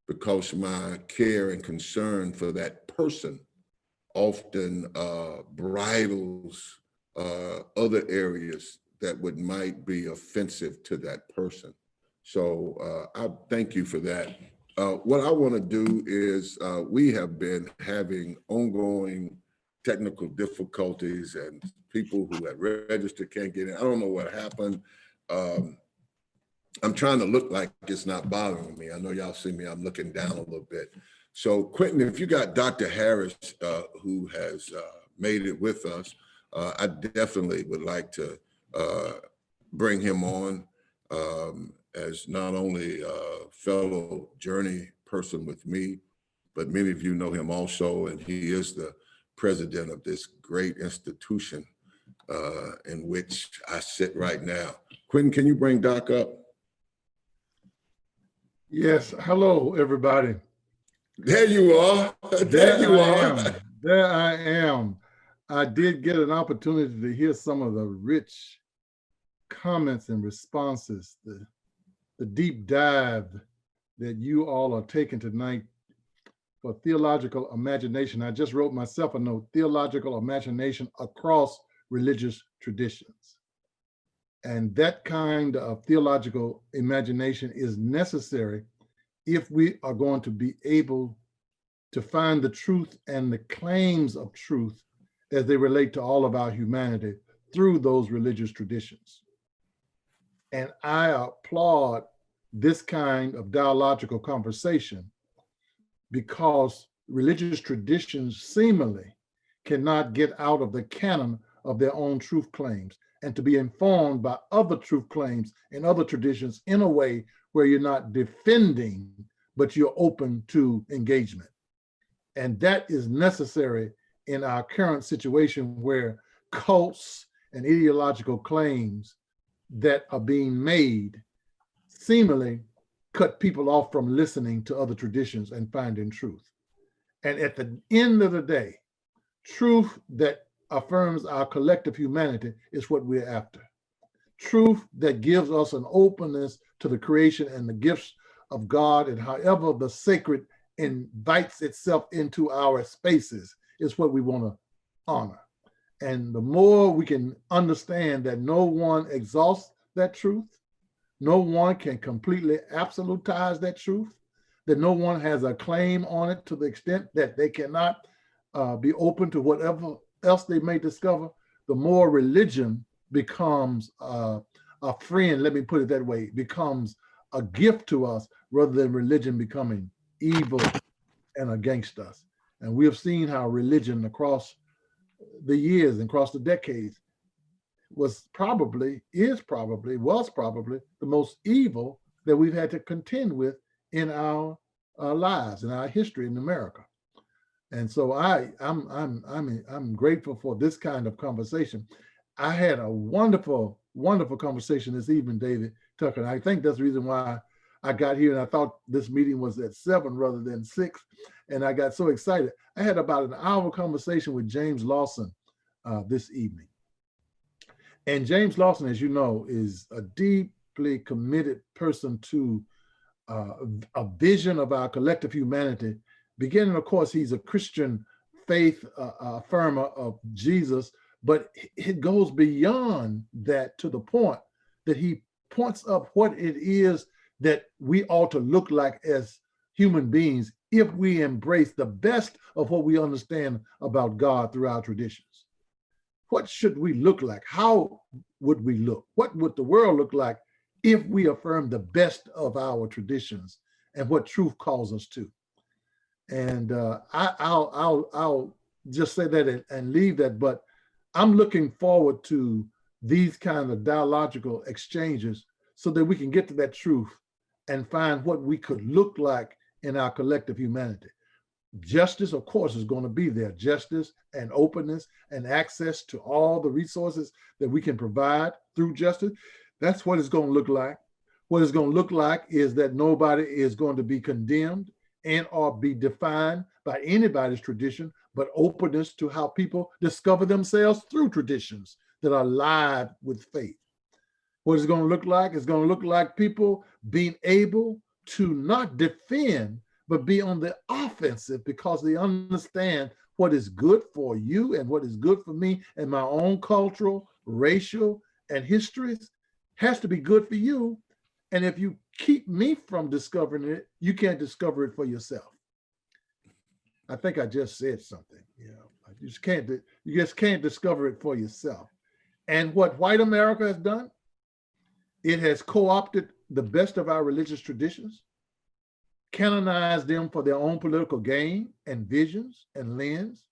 because my care and concern for that person often bridles other areas that might be offensive to that person. So I thank you for that. What I want to do is we have been having ongoing technical difficulties, and people who have registered can't get in. I don't know what happened. I'm trying to look like it's not bothering me. I know y'all see me, I'm looking down a little bit. So Quentin, if you got Dr. Harris, who has made it with us, I definitely would like to bring him on as not only a fellow journey person with me, but many of you know him also, and he is the president of this great institution in which I sit right now. Quentin, can you bring Doc up? Yes, hello, everybody. There you are. There you are. There I am. I did get an opportunity to hear some of the rich comments and responses, the deep dive that you all are taking tonight for theological imagination. I just wrote myself a note, theological imagination across religious traditions. And that kind of theological imagination is necessary if we are going to be able to find the truth and the claims of truth as they relate to all of our humanity through those religious traditions. And I applaud this kind of dialogical conversation because religious traditions seemingly cannot get out of the canon of their own truth claims, and to be informed by other truth claims and other traditions in a way where you're not defending, but you're open to engagement. And that is necessary in our current situation where cults and ideological claims that are being made seemingly cut people off from listening to other traditions and finding truth. And at the end of the day, truth that affirms our collective humanity is what we're after. Truth that gives us an openness to the creation and the gifts of God, and however the sacred invites itself into our spaces is what we want to honor. And the more we can understand that no one exhausts that truth, no one can completely absolutize that truth, that no one has a claim on it to the extent that they cannot be open to whatever else they may discover, the more religion becomes a friend, let me put it that way, becomes a gift to us rather than religion becoming evil and against us. And we have seen how religion across the years and across the decades was probably the most evil that we've had to contend with in our lives, in our history in America. And so I'm grateful for this kind of conversation. I had a wonderful conversation this evening, Davie Tucker. And I think that's the reason why I got here. And I thought this meeting was at 7 rather than 6. And I got so excited. I had about an hour conversation with James Lawson this evening. And James Lawson, as you know, is a deeply committed person to a vision of our collective humanity. Beginning, of course, he's a Christian faith affirmer of Jesus, but it goes beyond that to the point that he points up what it is that we ought to look like as human beings if we embrace the best of what we understand about God through our traditions. What should we look like? How would we look? What would the world look like if we affirm the best of our traditions and what truth calls us to? And I'll just say that and leave that, but I'm looking forward to these kind of dialogical exchanges so that we can get to that truth and find what we could look like in our collective humanity. Justice, of course, is going to be there. Justice and openness and access to all the resources that we can provide through justice. That's what it's going to look like. What it's going to look like is that nobody is going to be condemned and or be defined by anybody's tradition, but openness to how people discover themselves through traditions that are alive with faith. What it's going to look like is going to look like people being able to not defend, but be on the offensive because they understand what is good for you and what is good for me and my own cultural, racial, and histories has to be good for you. And if you keep me from discovering it, you can't discover it for yourself. I think I just said something, you just can't discover it for yourself. And what white America has done, it has co-opted the best of our religious traditions, canonized them for their own political gain and visions and lens,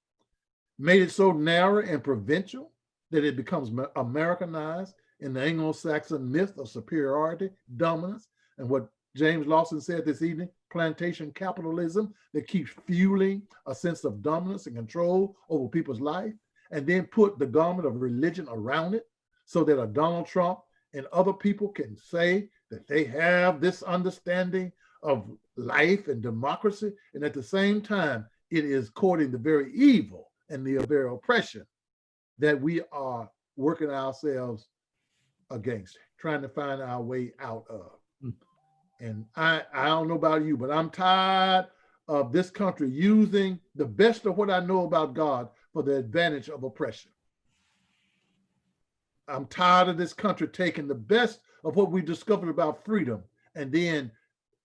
made it so narrow and provincial that it becomes Americanized in the Anglo-Saxon myth of superiority, dominance, and what James Lawson said this evening, plantation capitalism that keeps fueling a sense of dominance and control over people's life, and then put the garment of religion around it so that a Donald Trump and other people can say that they have this understanding of life and democracy, and at the same time, it is courting the very evil and the very oppression that we are working ourselves against, trying to find our way out of. And I don't know about you, but I'm tired of this country using the best of what I know about God for the advantage of oppression. I'm tired of this country taking the best of what we discovered about freedom and then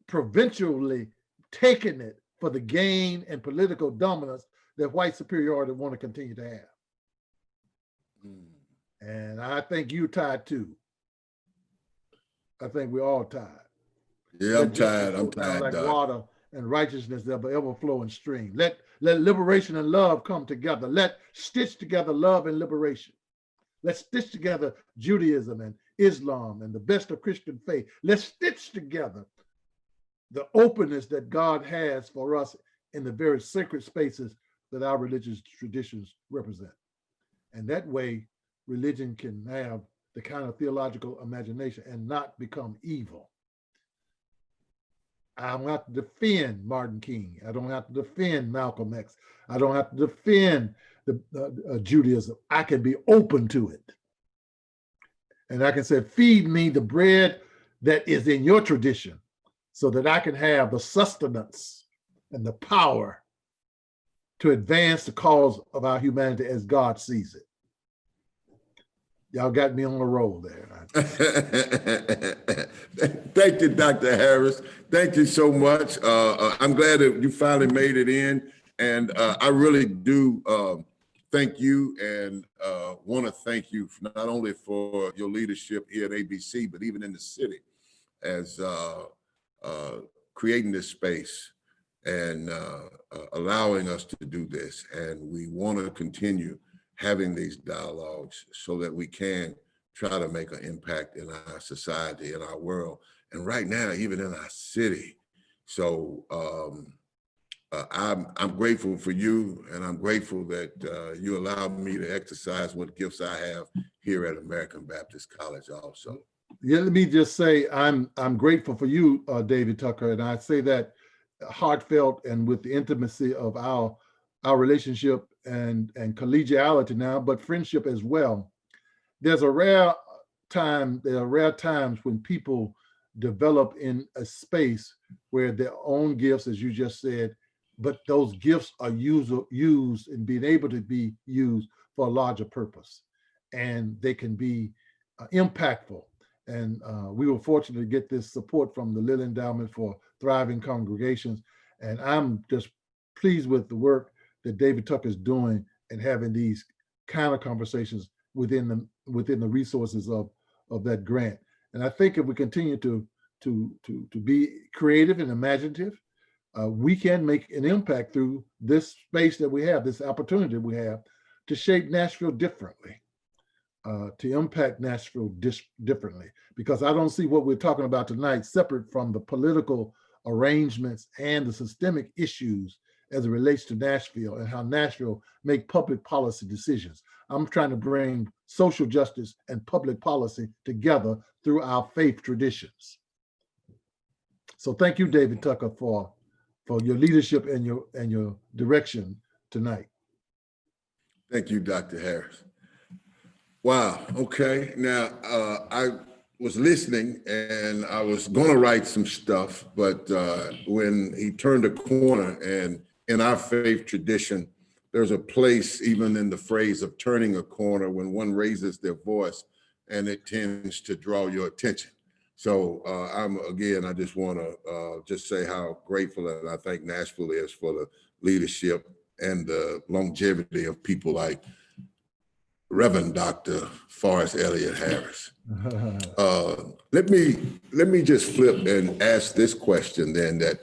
provincially taking it for the gain and political dominance that white superiority want to continue to have. And I think you're tired too. I think we're all tired. Yeah, I'm tired. I'm tired, like Doc. water and righteousness that will ever flow and stream. Let liberation and love come together. Let stitch together love and liberation. Let's stitch together Judaism and Islam and the best of Christian faith. Let's stitch together the openness that God has for us in the very sacred spaces that our religious traditions represent. And that way, religion can have the kind of theological imagination and not become evil. I don't have to defend Martin King. I don't have to defend Malcolm X. I don't have to defend Judaism. I can be open to it. And I can say, feed me the bread that is in your tradition so that I can have the sustenance and the power to advance the cause of our humanity as God sees it. Y'all got me on the roll there. Thank you, Dr. Harris. Thank you so much. I'm glad that you finally made it in. And I really do thank you and want to thank you not only for your leadership here at ABC, but even in the city as creating this space and allowing us to do this. And we want to continue having these dialogues so that we can try to make an impact in our society, in our world, and right now, even in our city. So I'm grateful for you, and I'm grateful that you allowed me to exercise what gifts I have here at American Baptist College also. Yeah, let me just say I'm grateful for you, Davie Tucker, and I say that heartfelt and with the intimacy of our relationship and collegiality now, but friendship as well. There are rare times when people develop in a space where their own gifts, as you just said, but those gifts are used and being able to be used for a larger purpose, and they can be impactful. And we were fortunate to get this support from the Lilly Endowment for Thriving Congregations, and I'm just pleased with the work that Davie Tucker is doing and having these kind of conversations within the resources of that grant. And I think if we continue to be creative and imaginative, we can make an impact through this space that we have, this opportunity we have to shape Nashville differently, to impact Nashville differently. Because I don't see what we're talking about tonight separate from the political arrangements and the systemic issues as it relates to Nashville and how Nashville make public policy decisions. I'm trying to bring social justice and public policy together through our faith traditions. So thank you, Davie Tucker, for your leadership and your direction tonight. Thank you, Dr. Harris. Wow. Okay. Now, I was listening and I was going to write some stuff, but when he turned a corner, and in our faith tradition, there's a place even in the phrase of turning a corner when one raises their voice and it tends to draw your attention. So I just want to just say how grateful and I think Nashville is for the leadership and the longevity of people like Reverend Dr. Forrest Elliott Harris. Let me just flip and ask this question then, that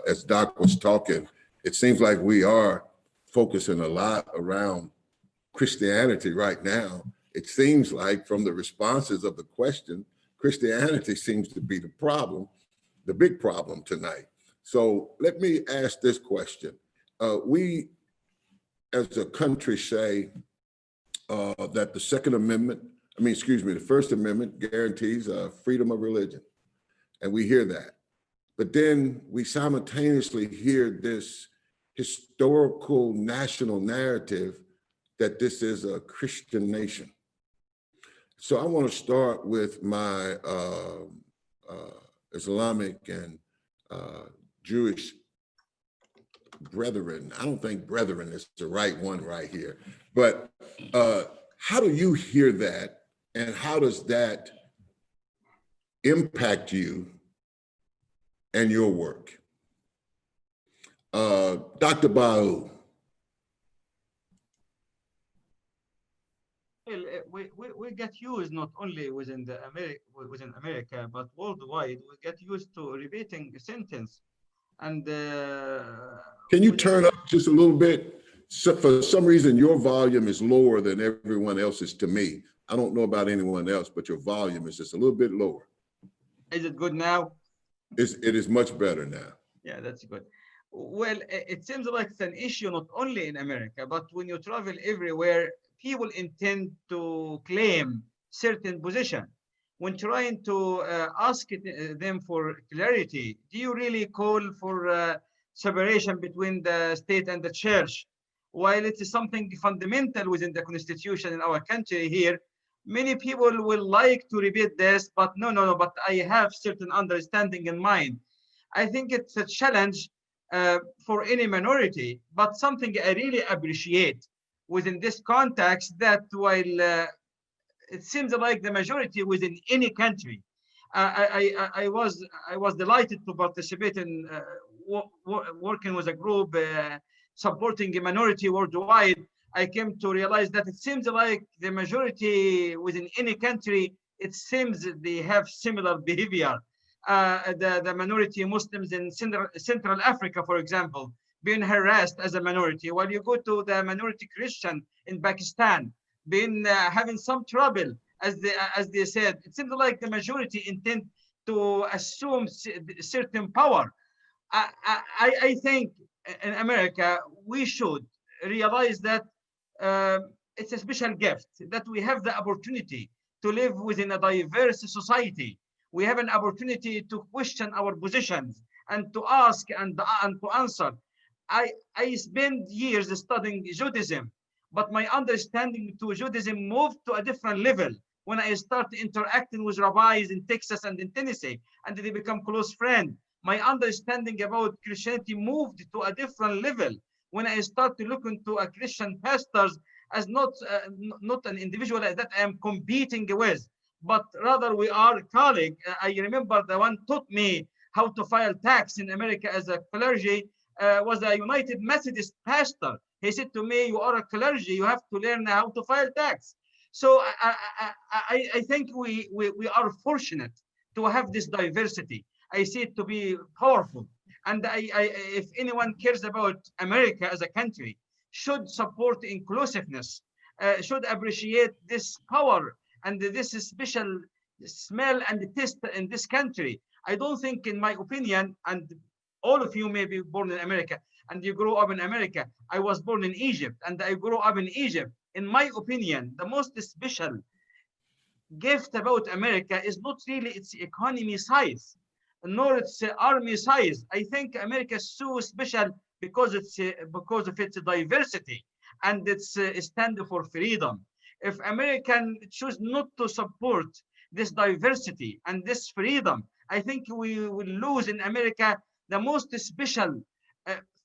as Doc was talking, it seems like we are focusing a lot around Christianity right now. It seems like from the responses of the question, Christianity seems to be the problem, the big problem tonight. So let me ask this question. We as a country say that the the First Amendment guarantees freedom of religion. And we hear that. But then we simultaneously hear this historical national narrative that this is a Christian nation. So I want to start with my Islamic and Jewish brethren. I don't think brethren is the right one right here, but how do you hear that, and how does that impact you and your work? Dr. Bahloul. Well, we get used not only within America, but worldwide. We get used to repeating a sentence. And can you turn up just a little bit? So for some reason, your volume is lower than everyone else's to me. I don't know about anyone else, but your volume is just a little bit lower. Is it good now? It is much better now. Yeah, that's good. Well, it seems like it's an issue not only in America, but when you travel everywhere, people intend to claim certain position. When trying to ask them for clarity, do you really call for separation between the state and the church? While it is something fundamental within the constitution in our country here, many people will like to repeat this, but no, but I have certain understanding in mind. I think it's a challenge for any minority, but something I really appreciate within this context, that while it seems like the majority within any country, I was delighted to participate in working with a group supporting a minority worldwide. I came to realize that it seems like the majority within any country, it seems they have similar behavior. The minority Muslims in Central Africa, for example, being harassed as a minority, while you go to the minority Christian in Pakistan, been having some trouble, as they said. It seems like the majority intend to assume certain power. I think in America, we should realize that it's a special gift that we have the opportunity to live within a diverse society. We have an opportunity to question our positions and to ask and to answer. I spent years studying Judaism, but my understanding to Judaism moved to a different level when I started interacting with rabbis in Texas and in Tennessee, and they become close friends. My understanding about Christianity moved to a different level when I started looking to a Christian pastors as not an individual that I am competing with, but rather we are colleagues. I remember the one taught me how to file tax in America as a clergy was a United Methodist pastor. He said to me, "You are a clergy, you have to learn how to file tax." So I think we are fortunate to have this diversity. I see it to be powerful. And if anyone cares about America as a country, should support inclusiveness, should appreciate this power and this special smell and taste in this country. I don't think, in my opinion, and all of you may be born in America, and you grew up in America. I was born in Egypt and I grew up in Egypt. In my opinion, the most special gift about America is not really its economy size, nor its army size. I think America is so special because of its diversity and its stand for freedom. If American choose not to support this diversity and this freedom, I think we will lose in America the most special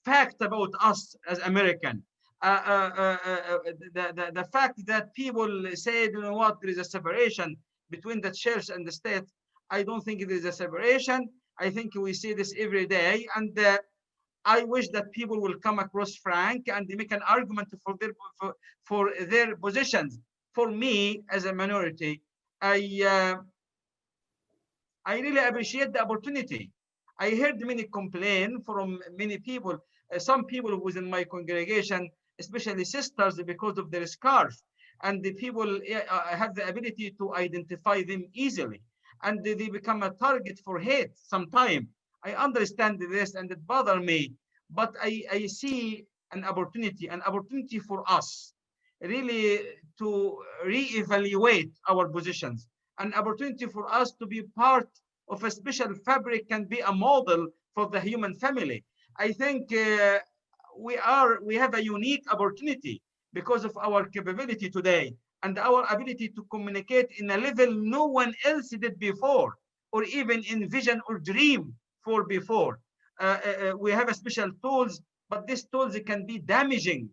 fact about us as American. The fact that people say, you know what, there is a separation between the church and the state. I don't think there is a separation. I think we see this every day. And I wish that people will come across frank and they make an argument for their positions. For me, as a minority, I really appreciate the opportunity. I heard many complain from many people, some people within my congregation, especially sisters, because of their scarf. And the people have the ability to identify them easily. And they become a target for hate sometimes. I understand this and it bothers me, but I see an opportunity for us really to reevaluate our positions, an opportunity for us to be part of a special fabric and be a model for the human family. I think we have a unique opportunity because of our capability today and our ability to communicate in a level no one else did before, or even envision or dream for before. We have a special tools, but these tools can be damaging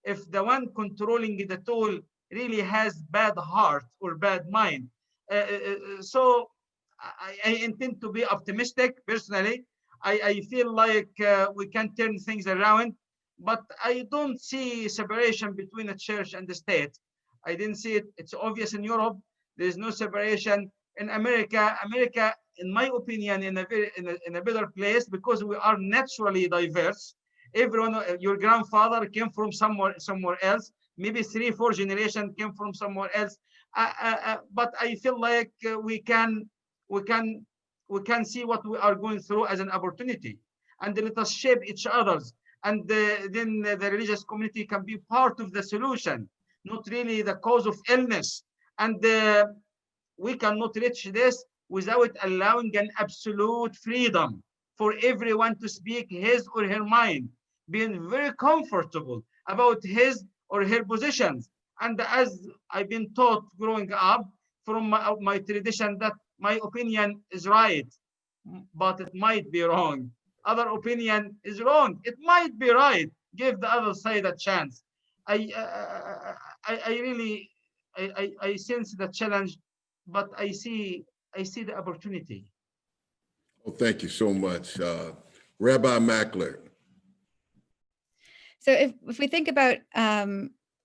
if the one controlling the tool really has bad heart or bad mind. So I intend to be optimistic personally. I feel like we can turn things around, but I don't see separation between the church and the state. I didn't see it. It's obvious in Europe. There is no separation. In America, in my opinion, in a better place because we are naturally diverse. Everyone, your grandfather came from somewhere else. Maybe 3-4 generations came from somewhere else. But I feel like we can see what we are going through as an opportunity, and let us shape each other's. And then the religious community can be part of the solution, not really the cause of illness. And we cannot reach this without allowing an absolute freedom for everyone to speak his or her mind, being very comfortable about his or her positions. And as I've been taught growing up from my tradition, that my opinion is right, but it might be wrong. Other opinion is wrong. It might be right. Give the other side a chance. I really sense the challenge, but I see the opportunity. Well, thank you so much, Rabbi Mackler. So if we think about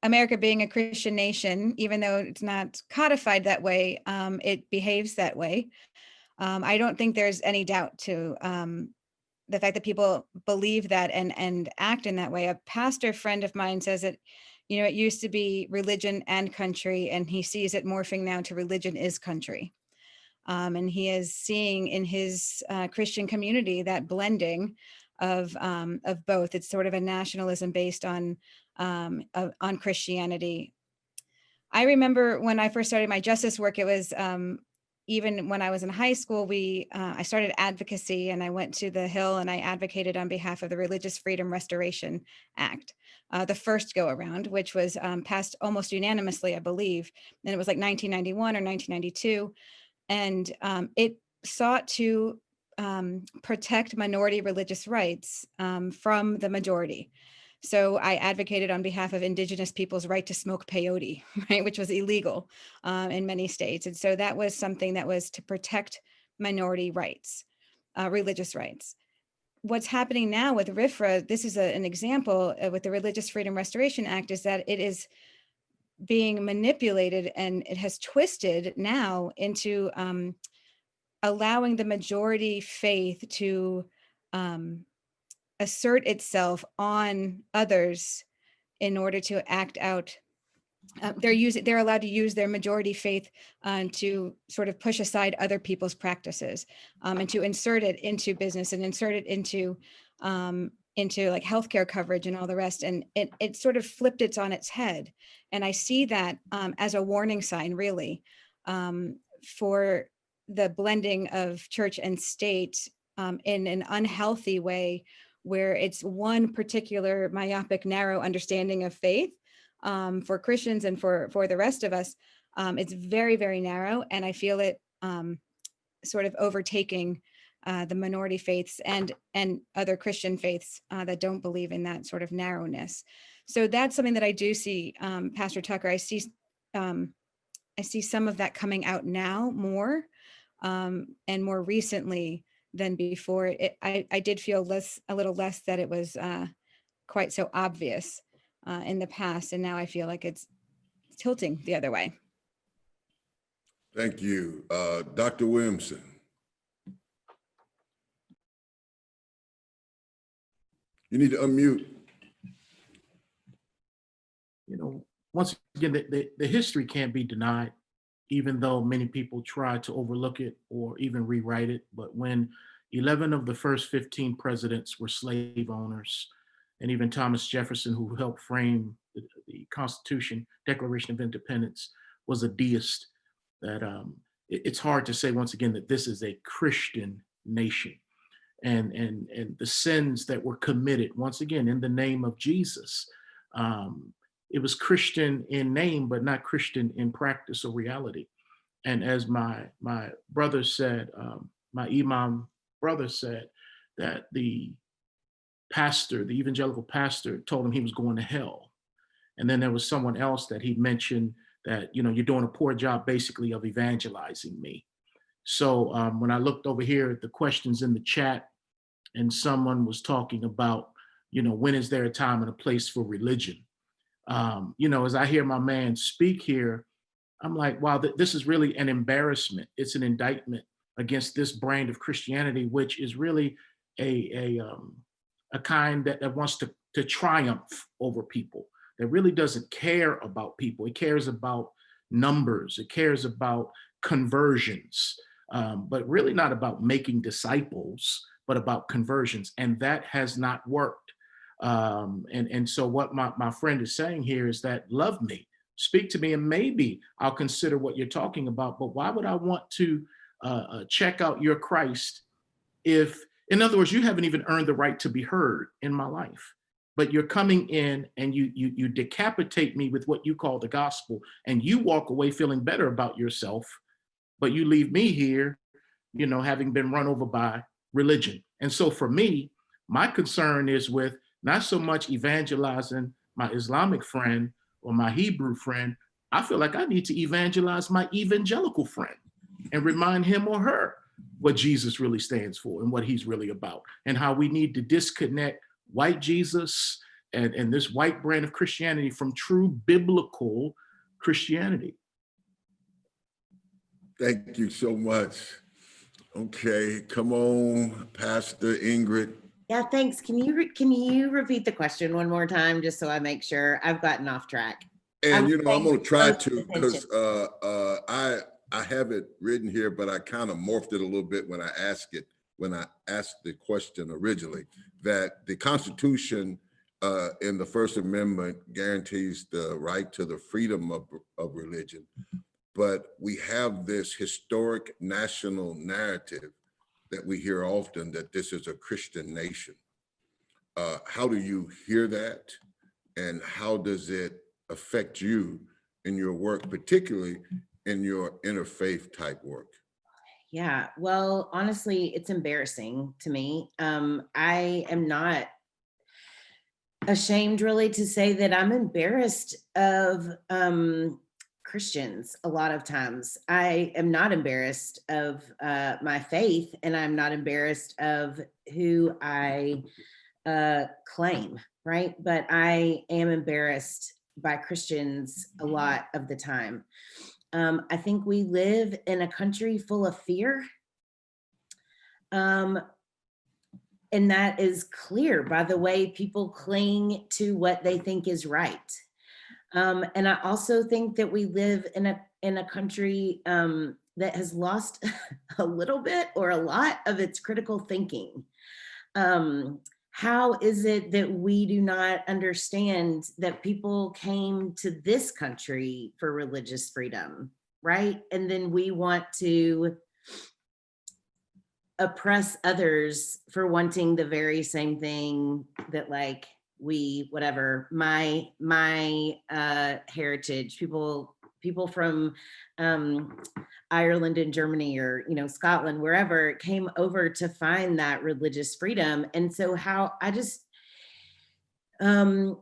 America being a Christian nation, even though it's not codified that way, it behaves that way. I don't think there's any doubt to the fact that people believe that and act in that way. A pastor friend of mine says that, it used to be religion and country, and he sees it morphing now to religion is country. And he is seeing in his Christian community that blending of both. It's sort of a nationalism based on Christianity. I remember when I first started my justice work, it was even when I was in high school, I started advocacy, and I went to the Hill and I advocated on behalf of the Religious Freedom Restoration Act, the first go around, which was passed almost unanimously, I believe. And it was like 1991 or 1992. And it sought to protect minority religious rights from the majority. So I advocated on behalf of Indigenous people's right to smoke peyote, right, which was illegal in many states. And so that was something that was to protect minority rights, religious rights. What's happening now with RFRA, this is an example with the Religious Freedom Restoration Act, is that it is being manipulated and it has twisted now into allowing the majority faith to assert itself on others in order to act out. They're allowed to use their majority faith to sort of push aside other people's practices and to insert it into business and insert it into into like healthcare coverage and all the rest. And it sort of flipped it on its head. And I see that as a warning sign, really, for the blending of church and state in an unhealthy way, where it's one particular myopic, narrow understanding of faith for Christians and for the rest of us. It's very, very narrow. And I feel it sort of overtaking the minority faiths and other Christian faiths that don't believe in that sort of narrowness. So that's something that I do see, Pastor Tucker. I see some of that coming out now more and more recently than before. I did feel a little less that it was quite so obvious in the past, and now I feel like it's tilting the other way. Thank you. Dr. Williamson. You need to unmute. You know, once again, the history can't be denied, even though many people try to overlook it or even rewrite it. But when 11 of the first 15 presidents were slave owners, and even Thomas Jefferson, who helped frame the Constitution, Declaration of Independence, was a deist, that it's hard to say, once again, that this is a Christian nation. And the sins that were committed, once again, in the name of Jesus. It was Christian in name, but not Christian in practice or reality. And as my brother said, my Imam brother said, that the pastor, the evangelical pastor, told him he was going to hell. And then there was someone else that he mentioned that, you know, you're doing a poor job basically of evangelizing me. So when I looked over here at the questions in the chat, and someone was talking about, you know, when is there a time and a place for religion? You know, as I hear my man speak here, I'm like, wow, this is really an embarrassment. It's an indictment against this brand of Christianity, which is really a kind that wants to triumph over people, that really doesn't care about people. It cares about numbers. It cares about conversions, but really not about making disciples, but about conversions. And that has not worked. And so what my friend is saying here is that, love me, speak to me, and maybe I'll consider what you're talking about. But why would I want to check out your Christ if, in other words, you haven't even earned the right to be heard in my life, but you're coming in and you decapitate me with what you call the gospel, and you walk away feeling better about yourself, but you leave me here, you know, having been run over by religion. And so for me, my concern is with not so much evangelizing my Islamic friend or my Hebrew friend. I feel like I need to evangelize my evangelical friend and remind him or her what Jesus really stands for and what he's really about, and how we need to disconnect white Jesus and this white brand of Christianity from true biblical Christianity. Thank you so much. Okay, come on, Pastor Ingrid. Yeah, thanks. Can you repeat the question one more time, just so I make sure? I've gotten off track. And you know, I'm going to try to, because I have it written here, but I kind of morphed it a little bit when I asked the question originally, that the Constitution in the First Amendment guarantees the right to the freedom of religion. But we have this historic national narrative that we hear often, that this is a Christian nation. How do you hear that? And how does it affect you in your work, particularly in your interfaith type work? Yeah, well, honestly, it's embarrassing to me. I am not ashamed really to say that I'm embarrassed of Christians a lot of times. I am not embarrassed of my faith, and I'm not embarrassed of who I claim, right? But I am embarrassed by Christians a lot of the time. I think we live in a country full of fear. And that is clear by the way people cling to what they think is right. And I also think that we live in a country that has lost a little bit or a lot of its critical thinking. how is it that we do not understand that people came to this country for religious freedom, right? And then we want to oppress others for wanting the very same thing that, like, we, whatever, my heritage, people from Ireland and Germany, or, you know, Scotland, wherever, came over to find that religious freedom. And so how I just, Avi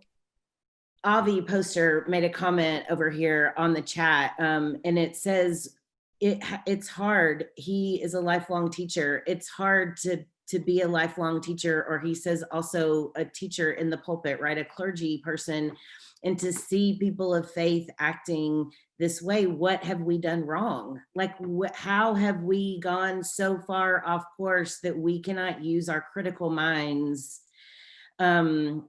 Poster made a comment over here on the chat, and it says, it's hard. He is a lifelong teacher. It's hard to be a lifelong teacher, or he says also a teacher in the pulpit, right? A clergy person, and to see people of faith acting this way. What have we done wrong? Like, how have we gone so far off course that we cannot use our critical minds to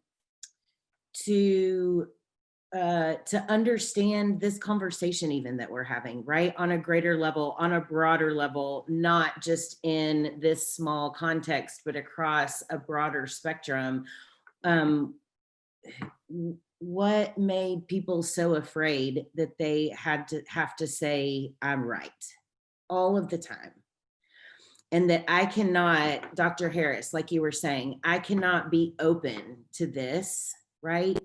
understand this conversation even that we're having, right? On a greater level, on a broader level, not just in this small context, but across a broader spectrum. What made people so afraid that they have to say, I'm right, all of the time? And that I cannot, Dr. Harris, like you were saying, I cannot be open to this, right?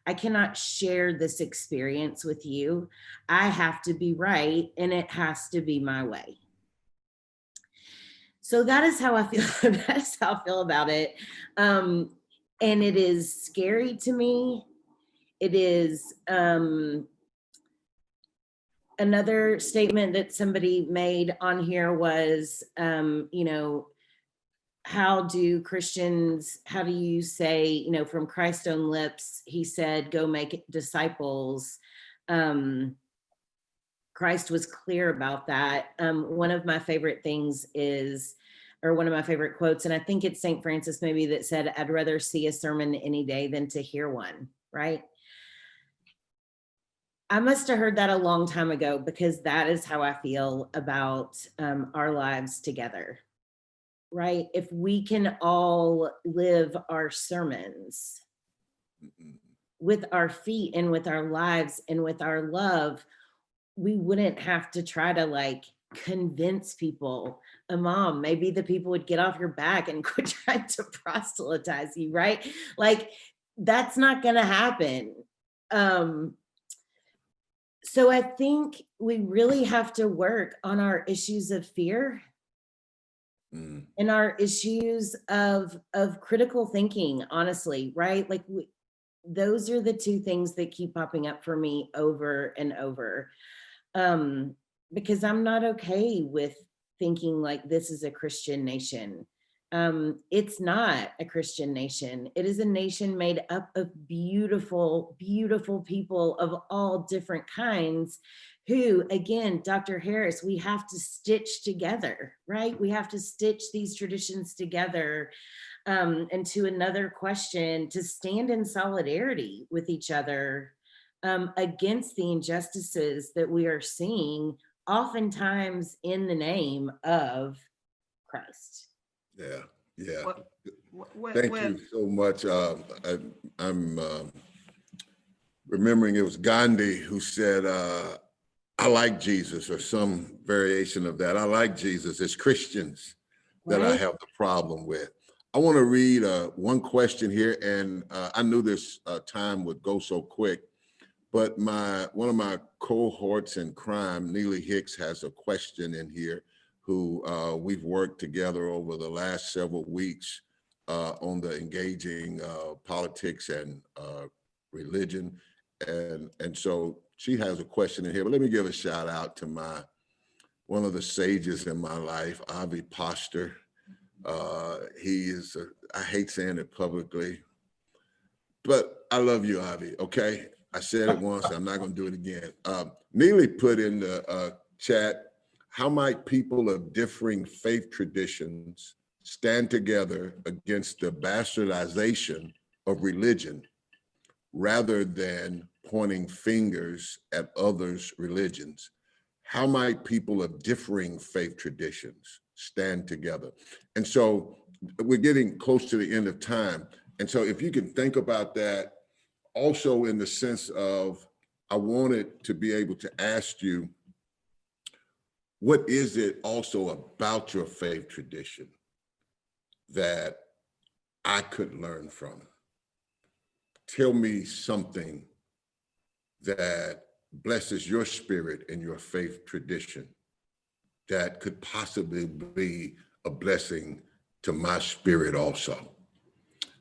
I cannot share this experience with you. I have to be right, and it has to be my way. So that is how I feel. That's how I feel about it. And it is scary to me. It is another statement that somebody made on here was, you know, how do you say, you know, from Christ's own lips, he said, go make disciples. Christ was clear about that. One of my favorite things is, or one of my favorite quotes, and I think it's St. Francis maybe, that said, I'd rather see a sermon any day than to hear one, right? I must have heard that a long time ago, because that is how I feel about our lives together. Right? If we can all live our sermons with our feet and with our lives and with our love, we wouldn't have to try to, like, convince people. Imam, maybe the people would get off your back and quit trying to proselytize you, right? Like, that's not going to happen. So I think we really have to work on our issues of fear and our issues of critical thinking, honestly, right? Like, those are the two things that keep popping up for me over and over, because I'm not okay with thinking like this is a Christian nation. It's not a Christian nation. It is a nation made up of beautiful, beautiful people of all different kinds, who, again, Dr. Harris, we have to stitch together, right? We have to stitch these traditions together. And to another question, to stand in solidarity with each other against the injustices that we are seeing, oftentimes in the name of Christ. Yeah, yeah. Well, Thank you so much. I'm remembering it was Gandhi who said, I like Jesus, or some variation of that. I like Jesus. It's Christians that I Right. have the problem with. I want to read one question here, and I knew this time would go so quick, but one of my cohorts in crime, Neely Hicks, has a question in here, who we've worked together over the last several weeks on the engaging politics and religion. And so she has a question in here, but let me give a shout out to one of the sages in my life, Avi Poster. He is, I hate saying it publicly, but I love you, Avi, okay? I said it once, I'm not gonna do it again. Neely put in the chat, how might people of differing faith traditions stand together against the bastardization of religion rather than pointing fingers at others' religions? How might people of differing faith traditions stand together? And so we're getting close to the end of time. And so if you can think about that also in the sense of, I wanted to be able to ask you, what is it also about your faith tradition that I could learn from? Tell me something that blesses your spirit and your faith tradition that could possibly be a blessing to my spirit also.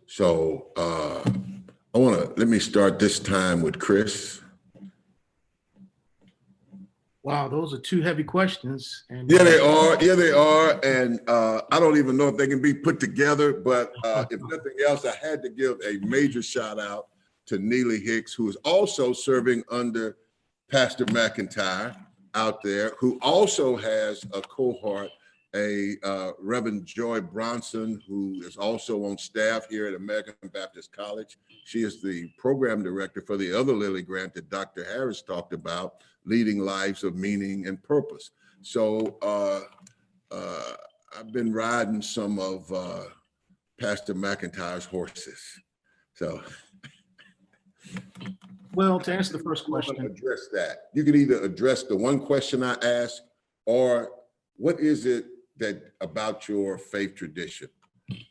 So let me start this time with Chris. Wow, those are two heavy questions. And Yeah, they are. Yeah, they are. And I don't even know if they can be put together, but if nothing else, I had to give a major shout out to Neely Hicks, who is also serving under Pastor McIntyre out there, who also has a cohort, a Reverend Joy Bronson, who is also on staff here at American Baptist College. She is the program director for the other Lilly Grant that Dr. Harris talked about, Leading Lives of Meaning and Purpose. So I've been riding some of Pastor McIntyre's horses. So. Well, to answer the first question. Address that. You can either address the one question I asked, or what is it that about your faith tradition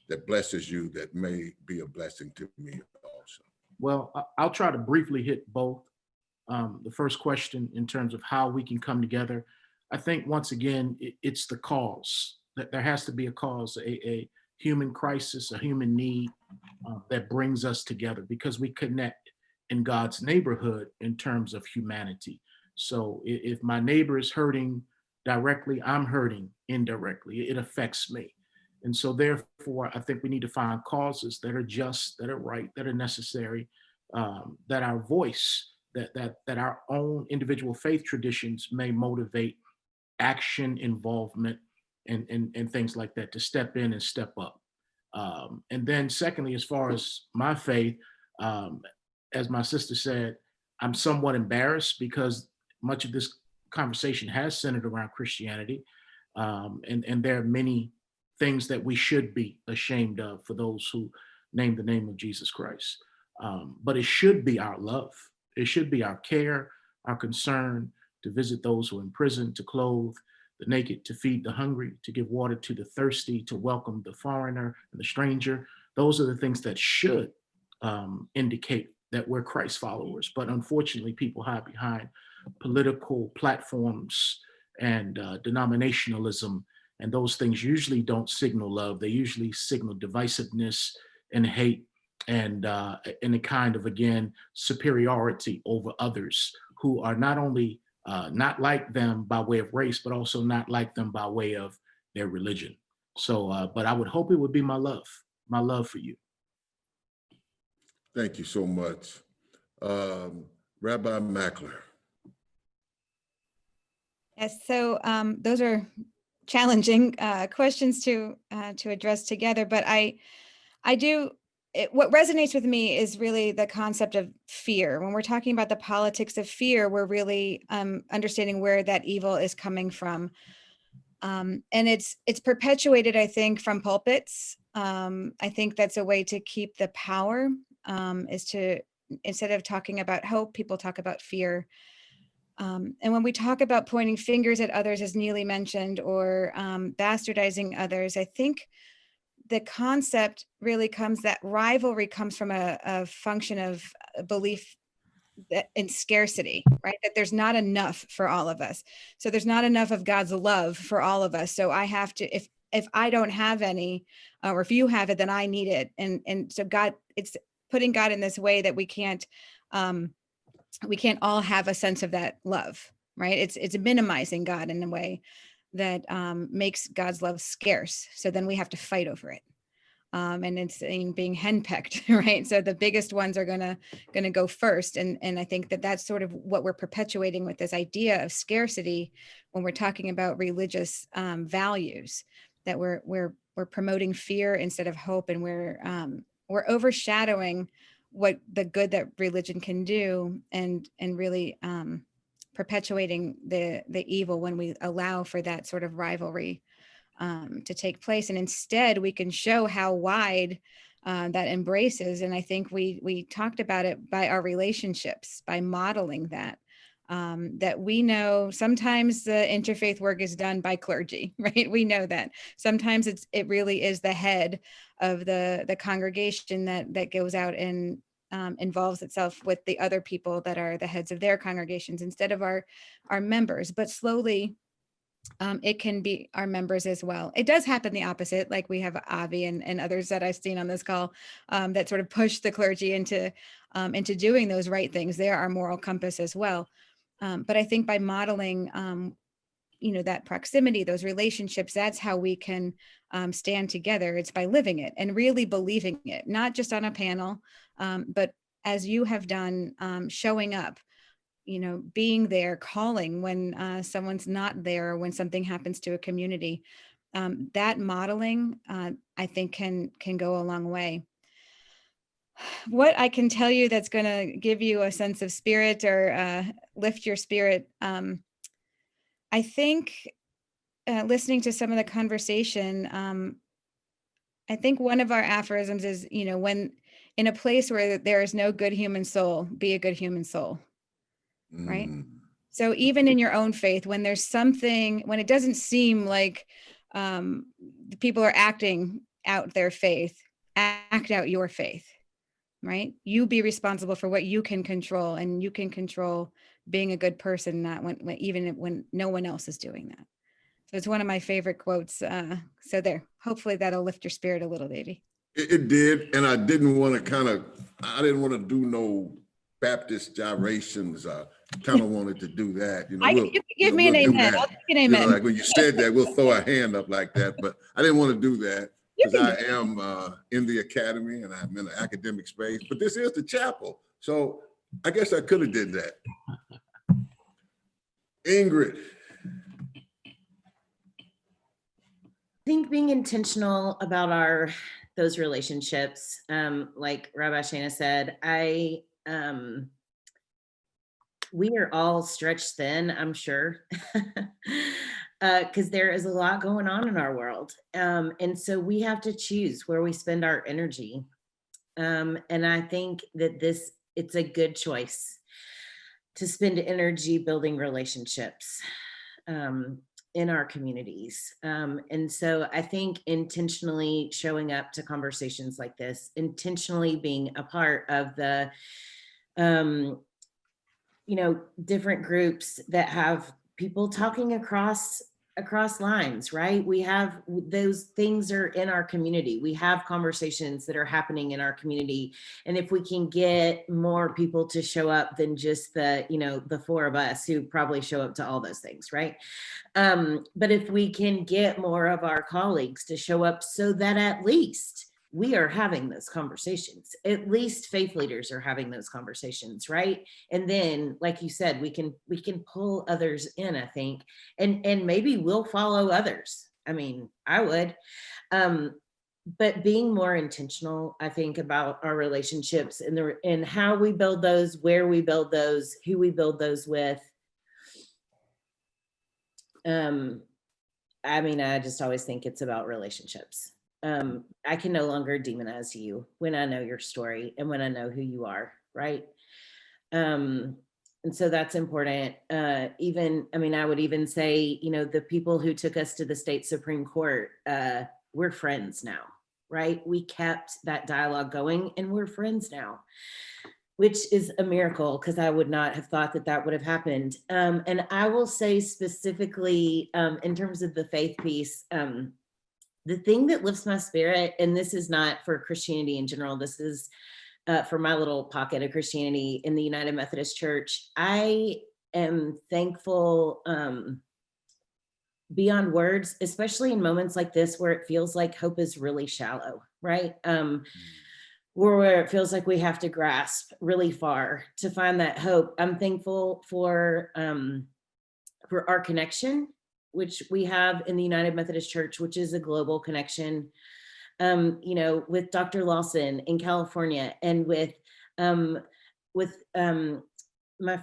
that blesses you that may be a blessing to me also? Well, I'll try to briefly hit both. The first question in terms of how we can come together. I think once again, it's the cause. That there has to be a cause, a human crisis, a human need that brings us together, because we connect in God's neighborhood in terms of humanity. So if my neighbor is hurting directly, I'm hurting indirectly. It affects me. And so therefore, I think we need to find causes that are just, that are right, that are necessary, that our voice, that our own individual faith traditions may motivate action, involvement, and things like that, to step in and step up. And then secondly, as far as my faith, as my sister said, I'm somewhat embarrassed because much of this conversation has centered around Christianity. And there are many things that we should be ashamed of for those who name the name of Jesus Christ. But it should be our love. It should be our care, our concern to visit those who are in prison, to clothe the naked, to feed the hungry, to give water to the thirsty, to welcome the foreigner and the stranger. Those are the things that should indicate that we're Christ followers. But unfortunately, people hide behind political platforms and denominationalism, and those things usually don't signal love. They usually signal divisiveness and hate, and a kind of, again, superiority over others who are not only not like them by way of race, but also not like them by way of their religion. So, but I would hope it would be my love for you. Thank you so much. Rabbi Mackler. Yes, so those are challenging questions to address together, but what resonates with me is really the concept of fear. When we're talking about the politics of fear, we're really understanding where that evil is coming from. And it's perpetuated, I think, from pulpits. I think that's a way to keep the power, is to, instead of talking about hope, people talk about fear. And when we talk about pointing fingers at others, as Neely mentioned, or bastardizing others, I think the concept really comes, that rivalry comes from a function of a belief that in scarcity, right? That there's not enough for all of us. So there's not enough of God's love for all of us. So I have to, if I don't have any, or if you have it, then I need it. And so God, it's putting God in this way that we can't all have a sense of that love, right? It's minimizing God in a way that makes God's love scarce. So then we have to fight over it. And it's being henpecked, right? So the biggest ones are gonna go first. And I think that that's sort of what we're perpetuating with this idea of scarcity when we're talking about religious values, that we're promoting fear instead of hope, and we're overshadowing what the good that religion can do, and really perpetuating the evil when we allow for that sort of rivalry to take place. And instead we can show how wide that embraces. And I think we talked about it by our relationships, by modeling that. That we know sometimes the interfaith work is done by clergy, right? We know that sometimes it really is the head of the congregation that goes out and involves itself with the other people that are the heads of their congregations instead of our members. But slowly it can be our members as well. It does happen the opposite, like we have Avi and others that I've seen on this call that sort of push the clergy into doing those right things. They're our moral compass as well. But I think by modeling, that proximity, those relationships, that's how we can stand together. It's by living it and really believing it, not just on a panel, but as you have done, showing up, being there, calling when someone's not there, or when something happens to a community. That modeling, I think can go a long way. What I can tell you that's going to give you a sense of spirit or lift your spirit, I think listening to some of the conversation, I think one of our aphorisms is, when in a place where there is no good human soul, be a good human soul, right? So even in your own faith, when there's something, when it doesn't seem like the people are acting out their faith, act out your faith. Right? You be responsible for what you can control, and you can control being a good person, not even when no one else is doing that. So it's one of my favorite quotes. So there, hopefully that'll lift your spirit a little, Davie. It did. And I didn't want to do no Baptist gyrations. I kind of wanted to do that. You can give me an amen. I'll take an amen. Like when you said that, we'll throw our hand up like that, but I didn't want to do that. Because I am in the academy and I'm in the academic space, but this is the chapel. So I guess I could have did that. Ingrid. I think being intentional about those relationships, like Rabbi Shana said, we are all stretched thin, I'm sure. Because there is a lot going on in our world. And so we have to choose where we spend our energy. And I think that it's a good choice to spend energy building relationships in our communities. And so I think intentionally showing up to conversations like this, intentionally being a part of the, different groups that have people talking across lines, right? We have those things are in our community. We have conversations that are happening in our community. And if we can get more people to show up than just the four of us who probably show up to all those things, right? But if we can get more of our colleagues to show up so that at least we are having those conversations, at least faith leaders are having those conversations, right? And then, like you said, we can pull others in, I think, and maybe we'll follow others. I mean, I would, but being more intentional, I think, about our relationships and how we build those, where we build those, who we build those with. I just always think it's about relationships. I can no longer demonize you when I know your story and when I know who you are, right? And so that's important. I would even say, the people who took us to the state Supreme Court, we're friends now, right? We kept that dialogue going and we're friends now, which is a miracle because I would not have thought that would have happened. And I will say specifically in terms of the faith piece, the thing that lifts my spirit, and this is not for Christianity in general, this is for my little pocket of Christianity in the United Methodist Church. I am thankful beyond words, especially in moments like this where it feels like hope is really shallow, right? Where it feels like we have to grasp really far to find that hope. I'm thankful for our connection, which we have in the United Methodist Church, which is a global connection, with Dr. Lawson in California and with my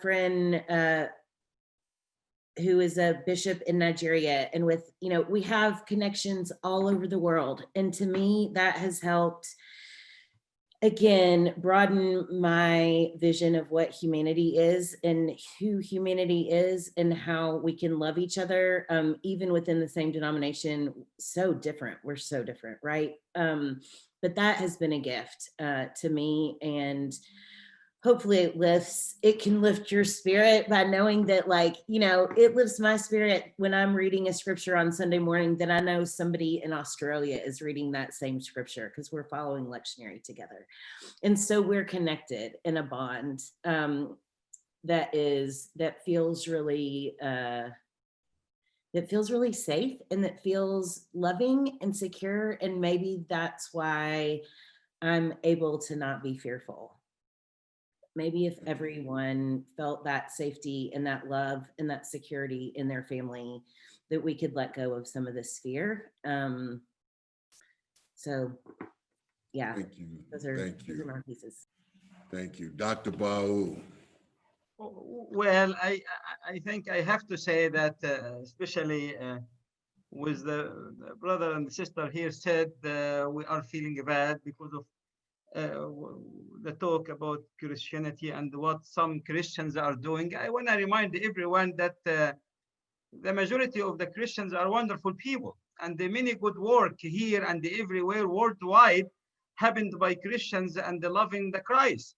friend who is a bishop in Nigeria, and with, you know, we have connections all over the world. And to me, that has helped, again, broaden my vision of what humanity is and who humanity is and how we can love each other, even within the same denomination. So different. We're so different, right? But that has been a gift to me, and hopefully it can lift your spirit by knowing that, like, you know, it lifts my spirit when I'm reading a scripture on Sunday morning, that I know somebody in Australia is reading that same scripture because we're following lectionary together. And so we're connected in a bond that feels really safe, and that feels loving and secure. And maybe that's why I'm able to not be fearful. Maybe if everyone felt that safety and that love and that security in their family, that we could let go of some of this fear. So yeah, Thank you. those are my pieces. Thank you. Dr. Bahloul. Well, I think I have to say that, especially with the brother and the sister here said, we are feeling bad because of the talk about Christianity and what some Christians are doing. I want to remind everyone that the majority of the Christians are wonderful people, and the many good work here and everywhere worldwide happened by Christians and loving the Christ.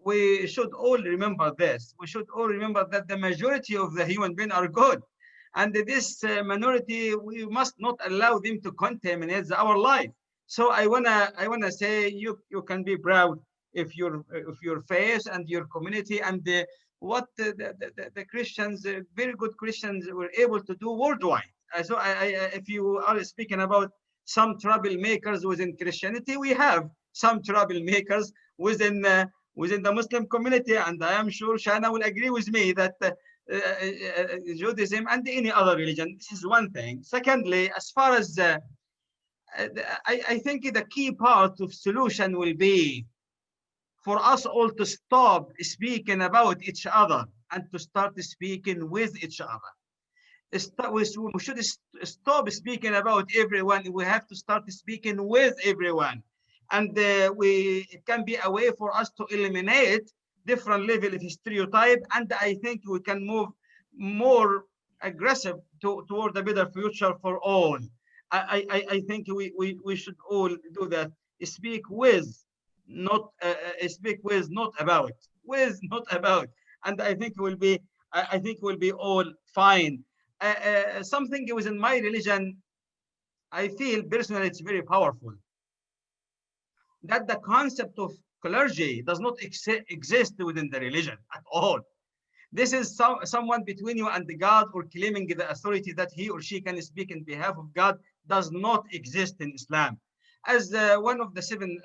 We should all remember this. We should all remember that the majority of the human beings are good, and this minority, we must not allow them to contaminate our life. So I wanna say you can be proud if your faith and your community and what the Christians, very good Christians, were able to do worldwide. So if you are speaking about some troublemakers within Christianity, we have some troublemakers within the Muslim community, and I am sure Shana will agree with me that Judaism and any other religion, this is one thing. Secondly, as far as I think the key part of solution will be for us all to stop speaking about each other and to start speaking with each other. We should stop speaking about everyone. We have to start speaking with everyone. And it can be a way for us to eliminate different level of stereotype. And I think we can move more aggressive toward a better future for all. I think we should all do that. Speak with, not about. With, not about. And I think we'll be all fine. Something within my religion, I feel personally it's very powerful. That the concept of clergy does not exist within the religion at all. This is someone between you and the God, or claiming the authority that he or she can speak in behalf of God, does not exist in Islam. As one of the 7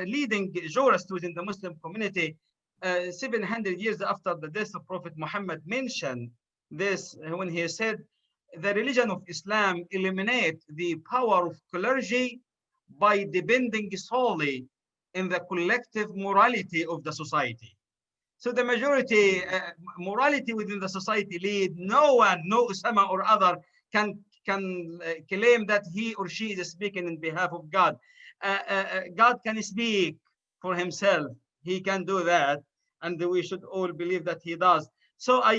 leading jurists within the Muslim community, 700 years after the death of Prophet Muhammad, mentioned this when he said, the religion of Islam eliminates the power of clergy by depending solely in the collective morality of the society. So the majority morality within the society lead, no one, no Ossama or other can claim that he or she is speaking in behalf of God. God can speak for himself. He can do that, and we should all believe that he does. So I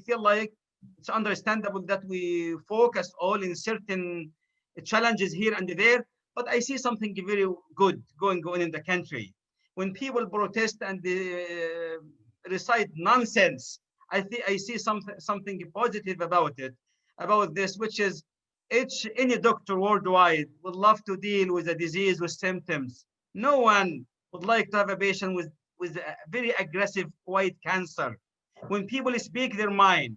feel like it's understandable that we focus all in certain challenges here and there, but I see something very good going on in the country. When people protest and recite nonsense, I see something positive about it, about this, which is any doctor worldwide would love to deal with a disease with symptoms. No one would like to have a patient with a very aggressive white cancer. When people speak their mind,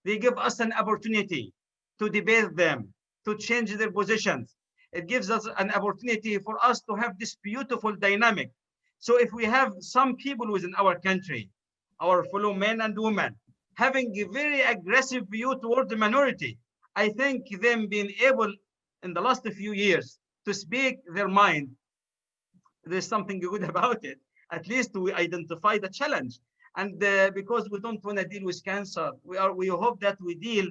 they give us an opportunity to debate them, to change their positions. It gives us an opportunity for us to have this beautiful dynamic. So if we have some people within our country, our fellow men and women, having a very aggressive view toward the minority, I think them being able in the last few years to speak their mind, there's something good about it. At least we identify the challenge. And because we don't want to deal with cancer, we hope that we deal.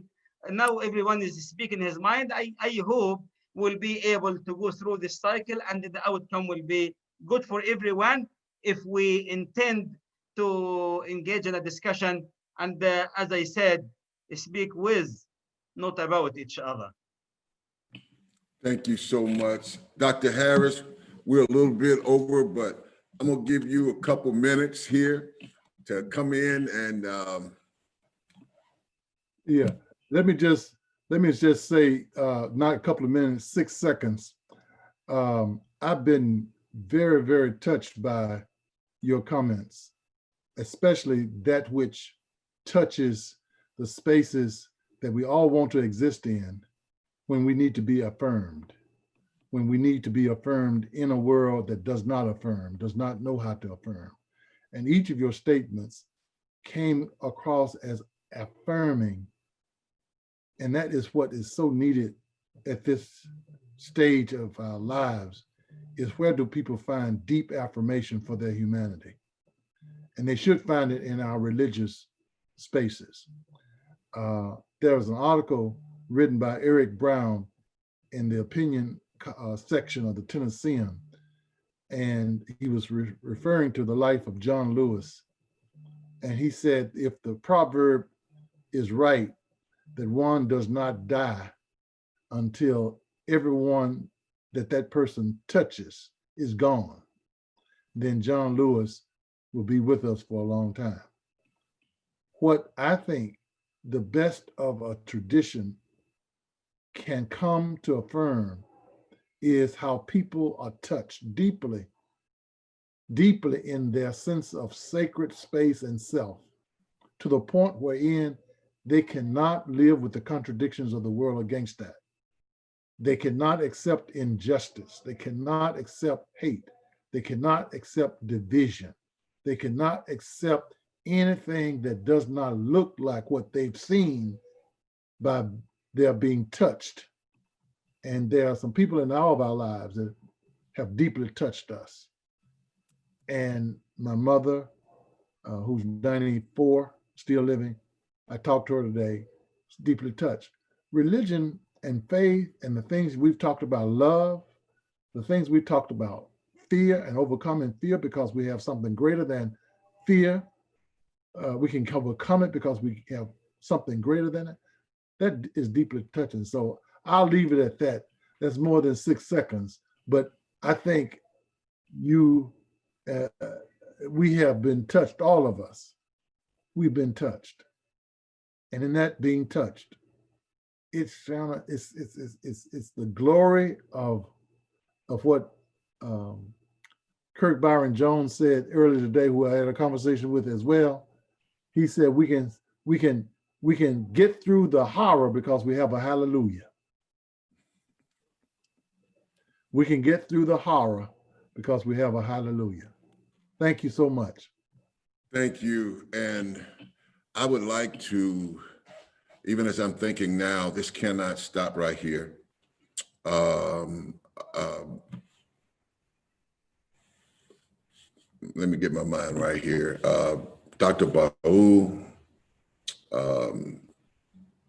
Now everyone is speaking his mind. I hope we'll be able to go through this cycle, and the outcome will be good for everyone if we intend to engage in a discussion. And as I said, speak with, not about each other. Thank you so much. Dr. Harris, we're a little bit over, but I'm gonna give you a couple minutes here to come in and Yeah, let me just say, not a couple of minutes, 6 seconds. I've been very, very touched by your comments, especially that which touches the spaces that we all want to exist in when we need to be affirmed, when we need to be affirmed in a world that does not affirm, does not know how to affirm. And each of your statements came across as affirming. And that is what is so needed at this stage of our lives, is where do people find deep affirmation for their humanity? And they should find it in our religious spaces. There was an article written by Eric Brown in the opinion section of the Tennessean, and he was referring to the life of John Lewis. And he said, if the proverb is right, that one does not die until everyone that person touches is gone, then John Lewis will be with us for a long time. What I think the best of a tradition can come to affirm is how people are touched deeply, deeply in their sense of sacred space and self, to the point wherein they cannot live with the contradictions of the world against that. They cannot accept injustice. They cannot accept hate. They cannot accept division. They cannot accept anything that does not look like what they've seen by their being touched. And there are some people in all of our lives that have deeply touched us. And my mother, who's 94, still living, I talked to her today, deeply touched. Religion and faith and the things we've talked about, love, the things we talked about, fear and overcoming fear because we have something greater than fear. We can overcome it because we have something greater than it. That is deeply touching. So I'll leave it at that. That's more than 6 seconds, but I think we have been touched, all of us. We've been touched. And in that being touched, it's Shana, it's the glory of what Kirk Byron Jones said earlier today, who I had a conversation with as well. He said we can get through the horror because we have a hallelujah. We can get through the horror because we have a hallelujah. Thank you so much. thank you. And I would like to, even as I'm thinking now, this cannot stop right here. Let me get my mind right here. Dr. Bahloul,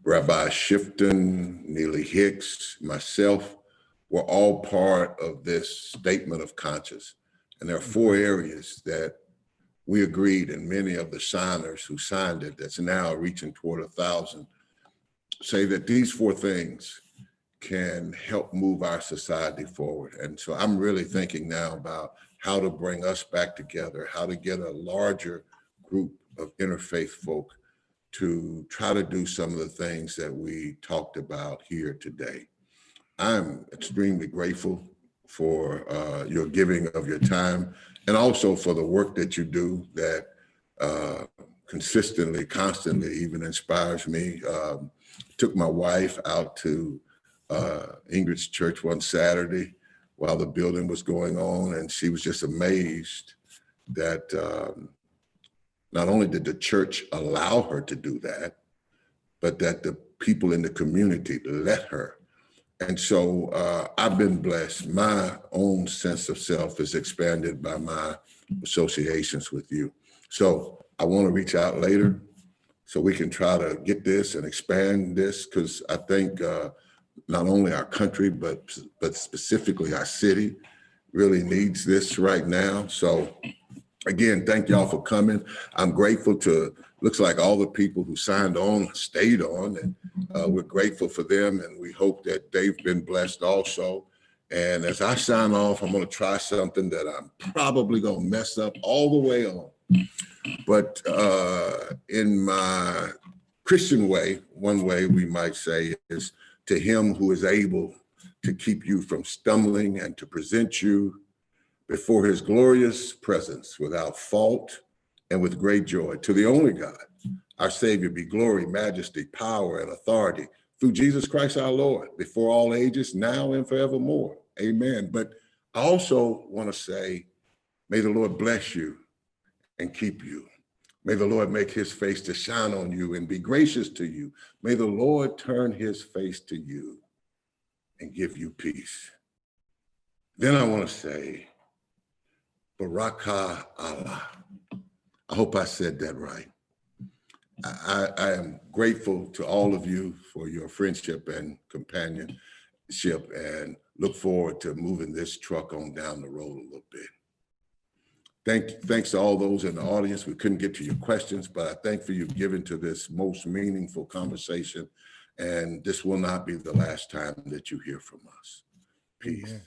Rabbi Shifton, Neely Hicks, myself, were all part of this statement of conscience. And there are 4 areas that we agreed, and many of the signers who signed it, that's now reaching toward 1,000, say that these 4 things can help move our society forward. And so I'm really thinking now about how to bring us back together, how to get a larger group of interfaith folk to try to do some of the things that we talked about here today. I'm extremely grateful for your giving of your time, and also for the work that you do that consistently, constantly even inspires me. Took my wife out to Ingrid's church one Saturday while the building was going on, and she was just amazed that not only did the church allow her to do that, but that the people in the community let her. And so I've been blessed. My own sense of self is expanded by my associations with you. So I want to reach out later so we can try to get this and expand this, because I think not only our country, but specifically our city really needs this right now. So again, thank y'all for coming. I'm grateful to, looks like all the people who signed on stayed on, and we're grateful for them, and we hope that they've been blessed also. And as I sign off, I'm going to try something that I'm probably going to mess up all the way on. But in my Christian way, one way we might say is, to him who is able to keep you from stumbling and to present you before his glorious presence without fault and with great joy. To the only God, our Savior, be glory, majesty, power, and authority through Jesus Christ our Lord, before all ages, now and forevermore. Amen. But I also want to say, may the Lord bless you and keep you. May the Lord make his face to shine on you and be gracious to you. May the Lord turn his face to you and give you peace. Then I want to say, Barakah Allah. I hope I said that right. I am grateful to all of you for your friendship and companionship, and look forward to moving this truck on down the road a little bit. Thanks to all those in the audience. We couldn't get to your questions, but I thank for you giving to this most meaningful conversation. And this will not be the last time that you hear from us. Peace. Amen.